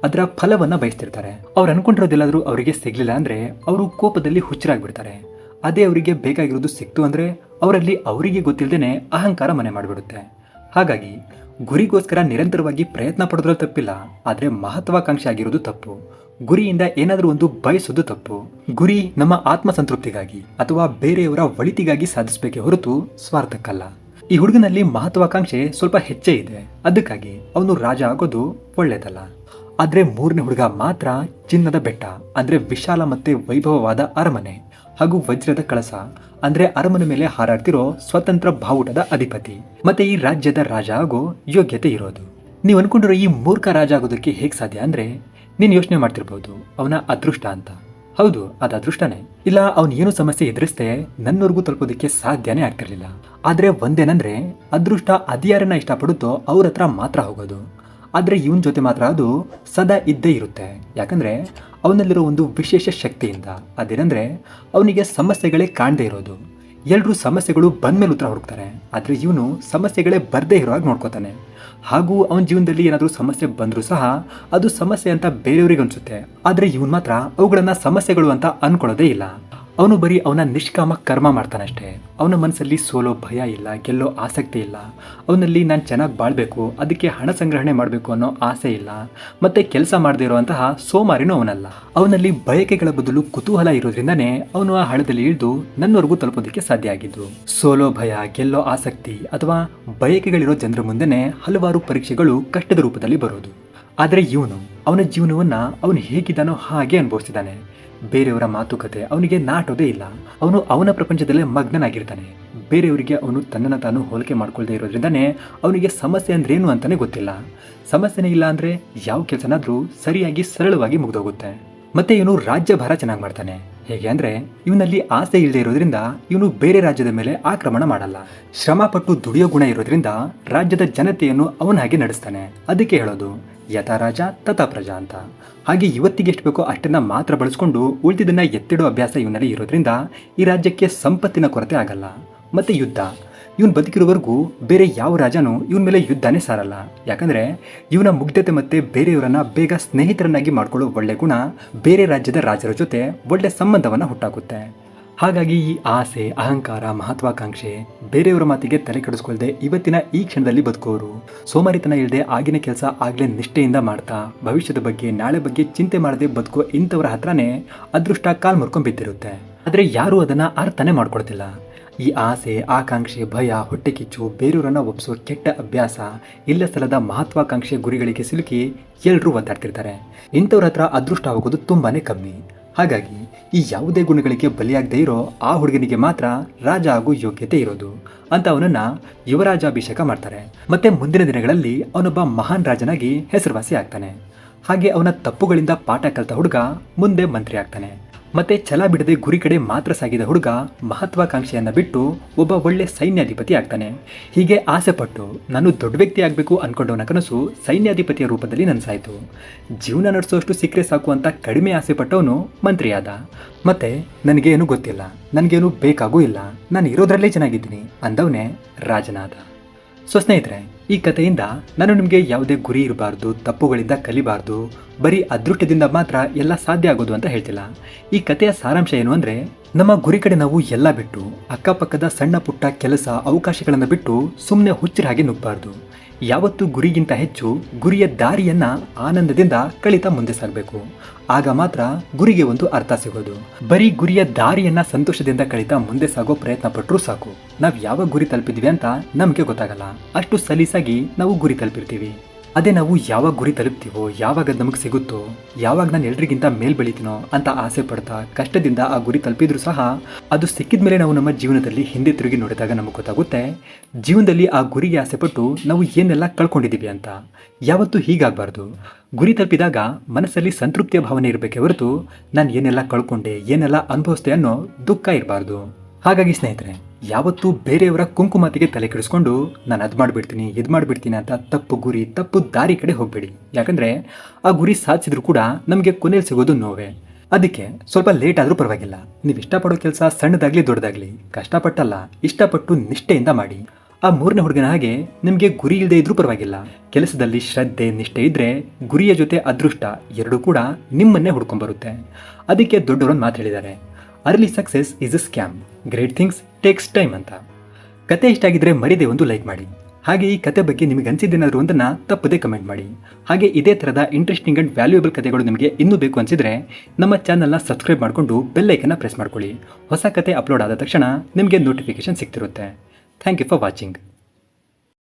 ಅದರ ಫಲವನ್ನ ಬಯಸ್ತಿರ್ತಾರೆ. ಅವ್ರು ಅನ್ಕೊಂಡಿರೋದೆಲ್ಲಾದ್ರೂ ಅವರಿಗೆ ಸಿಗ್ಲಿಲ್ಲ ಅಂದ್ರೆ ಅವರು ಕೋಪದಲ್ಲಿ ಹುಚ್ಚರಾಗ್ಬಿಡ್ತಾರೆ. ಅದೇ ಅವರಿಗೆ ಬೇಕಾಗಿರೋದು ಸಿಕ್ತು ಅಂದ್ರೆ ಅವರಲ್ಲಿ ಅವರಿಗೆ ಗೊತ್ತಿಲ್ಲದೇನೆ ಅಹಂಕಾರ ಮನೆ ಮಾಡಿಬಿಡುತ್ತೆ. ಹಾಗಾಗಿ ಗುರಿಗೋಸ್ಕರ ನಿರಂತರವಾಗಿ ಪ್ರಯತ್ನ ಪಡೋದ್ರಲ್ಲಿ ತಪ್ಪಿಲ್ಲ, ಆದರೆ ಮಹತ್ವಾಕಾಂಕ್ಷಿ ಆಗಿರೋದು ತಪ್ಪು. ಗುರಿಯಿಂದ ಏನಾದರೂ ಒಂದು ಬಯಸೋದು ತಪ್ಪು. ಗುರಿ ನಮ್ಮ ಆತ್ಮಸಂತೃಪ್ತಿಗಾಗಿ ಅಥವಾ ಬೇರೆಯವರ ಒಳಿತಿಗಾಗಿ ಸಾಧಿಸಬೇಕೇ ಹೊರತು ಸ್ವಾರ್ಥಕ್ಕಲ್ಲ. ಈ ಹುಡುಗನಲ್ಲಿ ಮಹತ್ವಾಕಾಂಕ್ಷೆ ಸ್ವಲ್ಪ ಹೆಚ್ಚೇ ಇದೆ, ಅದಕ್ಕಾಗಿ ಅವನು ರಾಜ ಆಗೋದು ಒಳ್ಳೇದಲ್ಲ. ಆದ್ರೆ ಮೂರನೇ ಹುಡುಗ ಮಾತ್ರ ಚಿನ್ನದ ಬೆಟ್ಟ ಅಂದ್ರೆ ವಿಶಾಲ ಮತ್ತೆ ವೈಭವವಾದ ಅರಮನೆ ಹಾಗೂ ವಜ್ರದ ಕಳಸ ಅಂದ್ರೆ ಅರಮನೆ ಮೇಲೆ ಹಾರಾಡ್ತಿರೋ ಸ್ವತಂತ್ರ ಬಾವುಟದ ಅಧಿಪತಿ, ಮತ್ತೆ ಈ ರಾಜ್ಯದ ರಾಜ ಆಗೋ ಯೋಗ್ಯತೆ ಇರೋದು. ನೀವು ಅನ್ಕೊಂಡಿರೋ ಈ ಮೂರ್ಖ ರಾಜ ಆಗೋದಕ್ಕೆ ಹೇಗೆ ಸಾಧ್ಯ ಅಂದ್ರೆ ನೀನು ಯೋಚನೆ ಮಾಡ್ತಿರ್ಬೋದು ಅವನ ಅದೃಷ್ಟ ಅಂತ. ಹೌದು, ಅದು ಅದೃಷ್ಟನೇ. ಇಲ್ಲ, ಅವನು ಏನು ಸಮಸ್ಯೆ ಎದುರಿಸ್ತೆ ನನ್ನವರೆಗೂ ತಲುಪೋದಕ್ಕೆ ಸಾಧ್ಯನೇ ಆಗ್ತಿರ್ಲಿಲ್ಲ. ಆದ್ರೆ ಒಂದೇನಂದ್ರೆ ಅದೃಷ್ಟ ಅದ್ಯಾರನ್ನ ಇಷ್ಟಪಡುತ್ತೋ ಅವ್ರ ಹತ್ರ ಮಾತ್ರ ಹೋಗೋದು. ಆದ್ರೆ ಇವನ್ ಜೊತೆ ಮಾತ್ರ ಅದು ಸದಾ ಇದ್ದೇ ಇರುತ್ತೆ. ಯಾಕಂದ್ರೆ ಅವನಲ್ಲಿರೋ ಒಂದು ವಿಶೇಷ ಶಕ್ತಿಯಿಂದ. ಅದೇನಂದ್ರೆ ಅವನಿಗೆ ಸಮಸ್ಯೆಗಳೇ ಕಾಣದೇ ಇರೋದು. ಎಲ್ರೂ ಸಮಸ್ಯೆಗಳು ಬಂದ್ಮೇಲೆ ಉತ್ತರ ಹುಡುಕ್ತಾರೆ, ಆದ್ರೆ ಇವನು ಸಮಸ್ಯೆಗಳೇ ಬರ್ದೇ ಇರೋ ಹಾಗೆ ನೋಡ್ಕೋತಾನೆ. ಹಾಗೂ ಅವನ ಜೀವನದಲ್ಲಿ ಏನಾದರೂ ಸಮಸ್ಯೆ ಬಂದರೂ ಸಹ ಅದು ಸಮಸ್ಯೆ ಅಂತ ಬೇರೆಯವ್ರಿಗೆ ಅನ್ಸುತ್ತೆ, ಆದ್ರೆ ಇವನ್ ಮಾತ್ರ ಅವುಗಳನ್ನ ಸಮಸ್ಯೆಗಳು ಅಂತ ಅನ್ಕೊಳ್ಳೋದೇ ಇಲ್ಲ. ಅವನು ಬರೀ ಅವನ ನಿಷ್ಕಾಮ ಕರ್ಮ ಮಾಡ್ತಾನಷ್ಟೇ. ಅವನ ಮನಸ್ಸಲ್ಲಿ ಸೋಲೋ ಭಯ ಇಲ್ಲ, ಗೆಲ್ಲೋ ಆಸಕ್ತಿ ಇಲ್ಲ. ಅವನಲ್ಲಿ ನಾನು ಚೆನ್ನಾಗಿ ಬಾಳ್ಬೇಕು, ಅದಕ್ಕೆ ಹಣ ಸಂಗ್ರಹಣೆ ಮಾಡಬೇಕು ಅನ್ನೋ ಆಸೆ ಇಲ್ಲ. ಮತ್ತೆ ಕೆಲಸ ಮಾಡದೇ ಇರುವಂತಹ ಸೋಮಾರಿನೂ ಅವನಲ್ಲ. ಅವನಲ್ಲಿ ಬಯಕೆಗಳ ಬದಲು ಕುತೂಹಲ ಇರೋದ್ರಿಂದನೇ ಅವನು ಆ ಹಳದಲ್ಲಿ ಇಳಿದು ನನ್ನವರೆಗೂ ತಲುಪೋದಕ್ಕೆ ಸಾಧ್ಯ ಆಗಿದ್ದು. ಸೋಲೋ ಭಯ, ಗೆಲ್ಲೋ ಆಸಕ್ತಿ ಅಥವಾ ಬಯಕೆಗಳಿರೋ ಜನರ ಮುಂದೆನೆ ಹಲವಾರು ಪರೀಕ್ಷೆಗಳು ಕಷ್ಟದ ರೂಪದಲ್ಲಿ ಬರೋದು. ಆದರೆ ಇವನು ಅವನ ಜೀವನವನ್ನ ಅವನು ಹೇಗಿದ್ದಾನೋ ಹಾಗೆ ಅನುಭವಿಸಿದ್ದಾನೆ. ಬೇರೆಯವರ ಮಾತುಕತೆ ಅವನಿಗೆ ನಾಟೋದೇ ಇಲ್ಲ. ಅವನು ಅವನ ಪ್ರಪಂಚದಲ್ಲೇ ಮಗ್ನನಾಗಿರ್ತಾನೆ. ಬೇರೆಯವರಿಗೆ ಅವನು ತನ್ನನ್ನು ತಾನು ಹೋಲಿಕೆ ಮಾಡ್ಕೊಳ್ದೇ ಇರೋದ್ರಿಂದನೇ ಅವನಿಗೆ ಸಮಸ್ಯೆ ಅಂದ್ರೇನು ಅಂತಾನೆ ಗೊತ್ತಿಲ್ಲ. ಸಮಸ್ಯೆನೇ ಇಲ್ಲ ಅಂದ್ರೆ ಯಾವ ಕೆಲಸನಾದ್ರೂ ಸರಿಯಾಗಿ ಸರಳವಾಗಿ ಮುಗ್ದೋಗುತ್ತೆ. ಮತ್ತೆ ಇವನು ರಾಜ್ಯಭಾರ ಚೆನ್ನಾಗಿ ಮಾಡ್ತಾನೆ. ಹೇಗೆ ಅಂದ್ರೆ ಇವನಲ್ಲಿ ಆಸೆ ಇಲ್ಲದೆ ಇರೋದ್ರಿಂದ ಇವನು ಬೇರೆ ರಾಜ್ಯದ ಮೇಲೆ ಆಕ್ರಮಣ ಮಾಡಲ್ಲ. ಶ್ರಮ ಪಟ್ಟು ದುಡಿಯೋ ಗುಣ ಇರೋದ್ರಿಂದ ರಾಜ್ಯದ ಜನತೆಯನ್ನು ಅವನ ಹಾಗೆ ನಡೆಸ್ತಾನೆ. ಅದಕ್ಕೆ ಹೇಳೋದು ಯಥಾ ರಾಜ ತಥಾ ಪ್ರಜಾ ಅಂತ. ಹಾಗೆ ಇವತ್ತಿಗೆ ಎಷ್ಟು ಬೇಕೋ ಅಷ್ಟನ್ನ ಮಾತ್ರ ಬಳಸ್ಕೊಂಡು ಉಳಿದಿದ್ದನ್ನ ಎತ್ತಿಡೋ ಅಭ್ಯಾಸ ಇವನಲ್ಲಿ ಇರೋದ್ರಿಂದ ಈ ರಾಜ್ಯಕ್ಕೆ ಸಂಪತ್ತಿನ ಕೊರತೆ ಆಗಲ್ಲ. ಮತ್ತೆ ಯುದ್ಧ, ಇವನ್ ಬದುಕಿರೋವರೆಗೂ ಬೇರೆ ಯಾವ ರಾಜನೂ ಇವನ್ ಮೇಲೆ ಯುದ್ಧನೇ ಸಾರಲ್ಲ. ಯಾಕಂದ್ರೆ ಇವನ ಮುಗ್ಧತೆ ಮತ್ತೆ ಬೇರೆಯವರನ್ನ ಬೇಗ ಸ್ನೇಹಿತರನ್ನಾಗಿ ಮಾಡ್ಕೊಳ್ಳೋ ಒಳ್ಳೆ ಗುಣ ಬೇರೆ ರಾಜ್ಯದ ರಾಜರ ಜೊತೆ ಒಳ್ಳೆ ಸಂಬಂಧವನ್ನ ಹುಟ್ಟಾಕುತ್ತೆ. ಹಾಗಾಗಿ ಈ ಆಸೆ, ಅಹಂಕಾರ, ಮಹತ್ವಾಕಾಂಕ್ಷೆ, ಬೇರೆಯವರ ಮಾತಿಗೆ ತಲೆ ಕೆಡಿಸ್ಕೊಳ್ದೆ ಇವತ್ತಿನ ಈ ಕ್ಷಣದಲ್ಲಿ ಬದುಕೋರು, ಸೋಮಾರಿತನ ಇಲ್ಲದೆ ಆಗಿನ ಕೆಲಸ ಆಗ್ಲೇ ನಿಷ್ಠೆಯಿಂದ ಮಾಡ್ತಾ ಭವಿಷ್ಯದ ಬಗ್ಗೆ, ನಾಳೆ ಬಗ್ಗೆ ಚಿಂತೆ ಮಾಡದೆ ಬದುಕೋ ಇಂಥವರ ಹತ್ರನೇ ಅದೃಷ್ಟ ಕಾಲ್ ಮುರ್ಕೊಂಡ್ ಬಿದ್ದಿರುತ್ತೆ. ಆದ್ರೆ ಯಾರೂ ಅದನ್ನ ಅರ್ಥನೇ ಮಾಡ್ಕೊಳ್ತಿಲ್ಲ. ಈ ಆಸೆ, ಆಕಾಂಕ್ಷೆ, ಭಯ, ಹೊಟ್ಟೆ ಕಿಚ್ಚು, ಬೇರೆಯವರನ್ನ ಒಪ್ಪಿಸೋ ಕೆಟ್ಟ ಅಭ್ಯಾಸ, ಇಲ್ಲ ಸಲದ ಮಹತ್ವಾಕಾಂಕ್ಷೆ ಗುರಿಗಳಿಗೆ ಸಿಲುಕಿ ಎಲ್ಲರೂ ಒದ್ದಾಡ್ತಿರ್ತಾರೆ. ಇಂಥವ್ರ ಹತ್ರ ಅದೃಷ್ಟ ಆಗೋದು ತುಂಬಾನೇ ಕಮ್ಮಿ. ಹಾಗಾಗಿ ಈ ಯಾವುದೇ ಗುಣಗಳಿಗೆ ಬಲಿಯಾಗದೇ ಇರೋ ಆ ಹುಡುಗನಿಗೆ ಮಾತ್ರ ರಾಜ ಆಗೋ ಯೋಗ್ಯತೆ ಇರೋದು ಅಂತ ಅವನನ್ನ ಯುವರಾಜಾಭಿಷೇಕ ಮಾಡ್ತಾರೆ. ಮತ್ತೆ ಮುಂದಿನ ದಿನಗಳಲ್ಲಿ ಅವನೊಬ್ಬ ಮಹಾನ್ ರಾಜನಾಗಿ ಹೆಸರುವಾಸಿ ಆಗ್ತಾನೆ. ಹಾಗೆ ಅವನ ತಪ್ಪುಗಳಿಂದ ಪಾಠ ಕಲಿತ ಹುಡುಗ ಮುಂದೆ ಮಂತ್ರಿ ಆಗ್ತಾನೆ. ಮತ್ತೆ ಛಲ ಬಿಡದೆ ಗುರಿ ಕಡೆ ಮಾತ್ರ ಸಾಗಿದ ಹುಡುಗ ಮಹತ್ವಾಕಾಂಕ್ಷೆಯನ್ನ ಬಿಟ್ಟು ಒಬ್ಬ ಒಳ್ಳೆ ಸೈನ್ಯಾಧಿಪತಿ ಆಗ್ತಾನೆ. ಹೀಗೆ ಆಸೆ ಪಟ್ಟು ನಾನು ದೊಡ್ಡ ವ್ಯಕ್ತಿ ಆಗಬೇಕು ಅನ್ಕೊಂಡವನ ಕನಸು ಸೈನ್ಯಾಧಿಪತಿಯ ರೂಪದಲ್ಲಿ ನನಸಾಯಿತು. ಜೀವನ ನಡೆಸೋಷ್ಟು ಸಿಕ್ಕರೆ ಸಾಕು ಅಂತ ಕಡಿಮೆ ಆಸೆ ಪಟ್ಟವನು ಮಂತ್ರಿಯಾದ. ಮತ್ತೆ ನನಗೇನು ಗೊತ್ತಿಲ್ಲ, ನನಗೇನು ಬೇಕಾಗೂ ಇಲ್ಲ, ನಾನು ಇರೋದ್ರಲ್ಲೇ ಚೆನ್ನಾಗಿದ್ದೀನಿ ಅಂದವನೇ ರಾಜನಾದ. ಸೊ ಸ್ನೇಹಿತರೆ, ಈ ಕಥೆಯಿಂದ ನಾನು ನಿಮಗೆ ಯಾವುದೇ ಗುರಿ ಇರಬಾರ್ದು, ತಪ್ಪುಗಳಿಂದ ಕಲಿಬಾರ್ದು, ಬರೀ ಅದೃಷ್ಟದಿಂದ ಮಾತ್ರ ಎಲ್ಲ ಸಾಧ್ಯ ಆಗೋದು ಅಂತ ಹೇಳ್ತಿಲ್ಲ. ಈ ಕಥೆಯ ಸಾರಾಂಶ ಏನು ಅಂದರೆ, ನಮ್ಮ ಗುರಿ ಕಡೆ ನಾವು ಎಲ್ಲ ಬಿಟ್ಟು ಅಕ್ಕಪಕ್ಕದ ಸಣ್ಣ ಪುಟ್ಟ ಕೆಲಸ, ಅವಕಾಶಗಳನ್ನು ಬಿಟ್ಟು ಸುಮ್ಮನೆ ಹುಚ್ಚರ ಹಾಗೆ ನುಗ್ಗಬಾರ್ದು. ಯಾವತ್ತೂ ಗುರಿಗಿಂತ ಹೆಚ್ಚು ಗುರಿಯ ದಾರಿಯನ್ನ ಆನಂದದಿಂದ ಕಳಿತಾ ಮುಂದೆ ಸಾಗಬೇಕು. ಆಗ ಮಾತ್ರ ಗುರಿಗೆ ಒಂದು ಅರ್ಥ ಸಿಗೋದು. ಬರೀ ಗುರಿಯ ದಾರಿಯನ್ನ ಸಂತೋಷದಿಂದ ಕಳಿತಾ ಮುಂದೆ ಸಾಗೋ ಪ್ರಯತ್ನ ಪಟ್ಟರೂ ಸಾಕು, ನಾವ್ ಯಾವ ಗುರಿ ತಲುಪಿದ್ವಿ ಅಂತ ನಮಗೆ ಗೊತ್ತಾಗಲ್ಲ. ಅಷ್ಟು ಸಲೀಸಾಗಿ ನಾವು ಗುರಿ ತಲುಪಿರ್ತೀವಿ. ಅದೇ ನಾವು ಯಾವಾಗ ಗುರಿ ತಲುಪ್ತೀವೋ, ಯಾವಾಗ ನಮಗೆ ಸಿಗುತ್ತೋ, ಯಾವಾಗ ನಾನು ಎಲ್ರಿಗಿಂತ ಮೇಲ್ ಬೆಳಿತೀನೋ ಅಂತ ಆಸೆ ಪಡ್ತಾ ಕಷ್ಟದಿಂದ ಆ ಗುರಿ ತಲುಪಿದ್ರು ಸಹ ಅದು ಸಿಕ್ಕಿದ ಮೇಲೆ ನಾವು ನಮ್ಮ ಜೀವನದಲ್ಲಿ ಹಿಂದೆ ತಿರುಗಿ ನೋಡಿದಾಗ ನಮಗೆ ಗೊತ್ತಾಗುತ್ತೆ ಜೀವನದಲ್ಲಿ ಆ ಗುರಿಗೆ ಆಸೆ ಪಟ್ಟು ನಾವು ಏನೆಲ್ಲ ಕಳ್ಕೊಂಡಿದ್ದೀವಿ ಅಂತ. ಯಾವತ್ತೂ ಹೀಗಾಗಬಾರ್ದು. ಗುರಿ ತಲುಪಿದಾಗ ಮನಸ್ಸಲ್ಲಿ ಸಂತೃಪ್ತಿಯ ಭಾವನೆ ಇರಬೇಕೇ ಹೊರತು ನಾನು ಏನೆಲ್ಲ ಕಳ್ಕೊಂಡೆ, ಏನೆಲ್ಲ ಅನುಭವಿಸ್ದೆ ಅನ್ನೋ ದುಃಖ ಇರಬಾರ್ದು. ಹಾಗಾಗಿ ಸ್ನೇಹಿತರೆ, ಯಾವತ್ತೂ ಬೇರೆಯವರ ಕುಂಕುಮಾತಿಗೆ ತಲೆ ಕೆಡಿಸ್ಕೊಂಡು ನಾನು ಅದು ಮಾಡಿಬಿಡ್ತೀನಿ, ಇದು ಮಾಡಿಬಿಡ್ತೀನಿ ಅಂತ ತಪ್ಪು ಗುರಿ, ತಪ್ಪು ದಾರಿ ಕಡೆ ಹೋಗಬೇಡಿ. ಯಾಕಂದರೆ ಆ ಗುರಿ ಸಾಧಿಸಿದ್ರು ಕೂಡ ನಮಗೆ ಕೊನೆಯಲ್ಲಿ ಸಿಗೋದು ನೋವೇ. ಅದಕ್ಕೆ ಸ್ವಲ್ಪ ಲೇಟ್ ಆದರೂ ಪರವಾಗಿಲ್ಲ. ನೀವು ಇಷ್ಟಪಡೋ ಕೆಲಸ ಸಣ್ಣದಾಗ್ಲಿ ದೊಡ್ಡದಾಗ್ಲಿ ಕಷ್ಟಪಟ್ಟಲ್ಲ, ಇಷ್ಟಪಟ್ಟು ನಿಷ್ಠೆಯಿಂದ ಮಾಡಿ. ಆ ಮೂರನೇ ಹುಡುಗನ ಹಾಗೆ ನಿಮಗೆ ಗುರಿ ಇಲ್ಲದೆ ಇದ್ರೂ ಪರವಾಗಿಲ್ಲ. ಕೆಲಸದಲ್ಲಿ ಶ್ರದ್ಧೆ ನಿಷ್ಠೆ ಇದ್ರೆ ಗುರಿಯ ಜೊತೆ ಅದೃಷ್ಟ ಎರಡೂ ಕೂಡ ನಿಮ್ಮನ್ನೇ ಹುಡ್ಕೊಂಡ್ಬರುತ್ತೆ. ಅದಕ್ಕೆ ದೊಡ್ಡವರೊಂದು ಮಾತು ಹೇಳಿದ್ದಾರೆ, early success is a scam, great things takes time ಅಂತ. ಕತೆ ಇಷ್ಟ ಆಗಿದ್ರೆ ಮರಿದೇ ಒಂದು ಲೈಕ್ ಮಾಡಿ. ಹಾಗೆ ಈ ಕತೆ ಬಗ್ಗೆ ನಿಮಗೆ ಅನಿಸಿದ್ದೇನಾದರೂ ಒಂದನ್ನು ತಪ್ಪದೇ ಕಮೆಂಟ್ ಮಾಡಿ. ಹಾಗೆ ಇದೇ ಥರದ ಇಂಟ್ರೆಸ್ಟಿಂಗ್ ಆ್ಯಂಡ್ ವ್ಯಾಲ್ಯೂಯಬಲ್ ಕಥೆಗಳು ನಿಮಗೆ ಇನ್ನೂ ಬೇಕು ಅನಿಸಿದರೆ ನಮ್ಮ ಚಾನಲ್ನ ಸಬ್ಸ್ಕ್ರೈಬ್ ಮಾಡಿಕೊಂಡು ಬೆಲ್ ಐಕನ್ನ ಪ್ರೆಸ್ ಮಾಡ್ಕೊಳ್ಳಿ. ಹೊಸ ಕತೆ ಅಪ್ಲೋಡ್ ಆದ ತಕ್ಷಣ ನಿಮಗೆ ನೋಟಿಫಿಕೇಶನ್ ಸಿಗ್ತಿರುತ್ತೆ. Thank you for watching.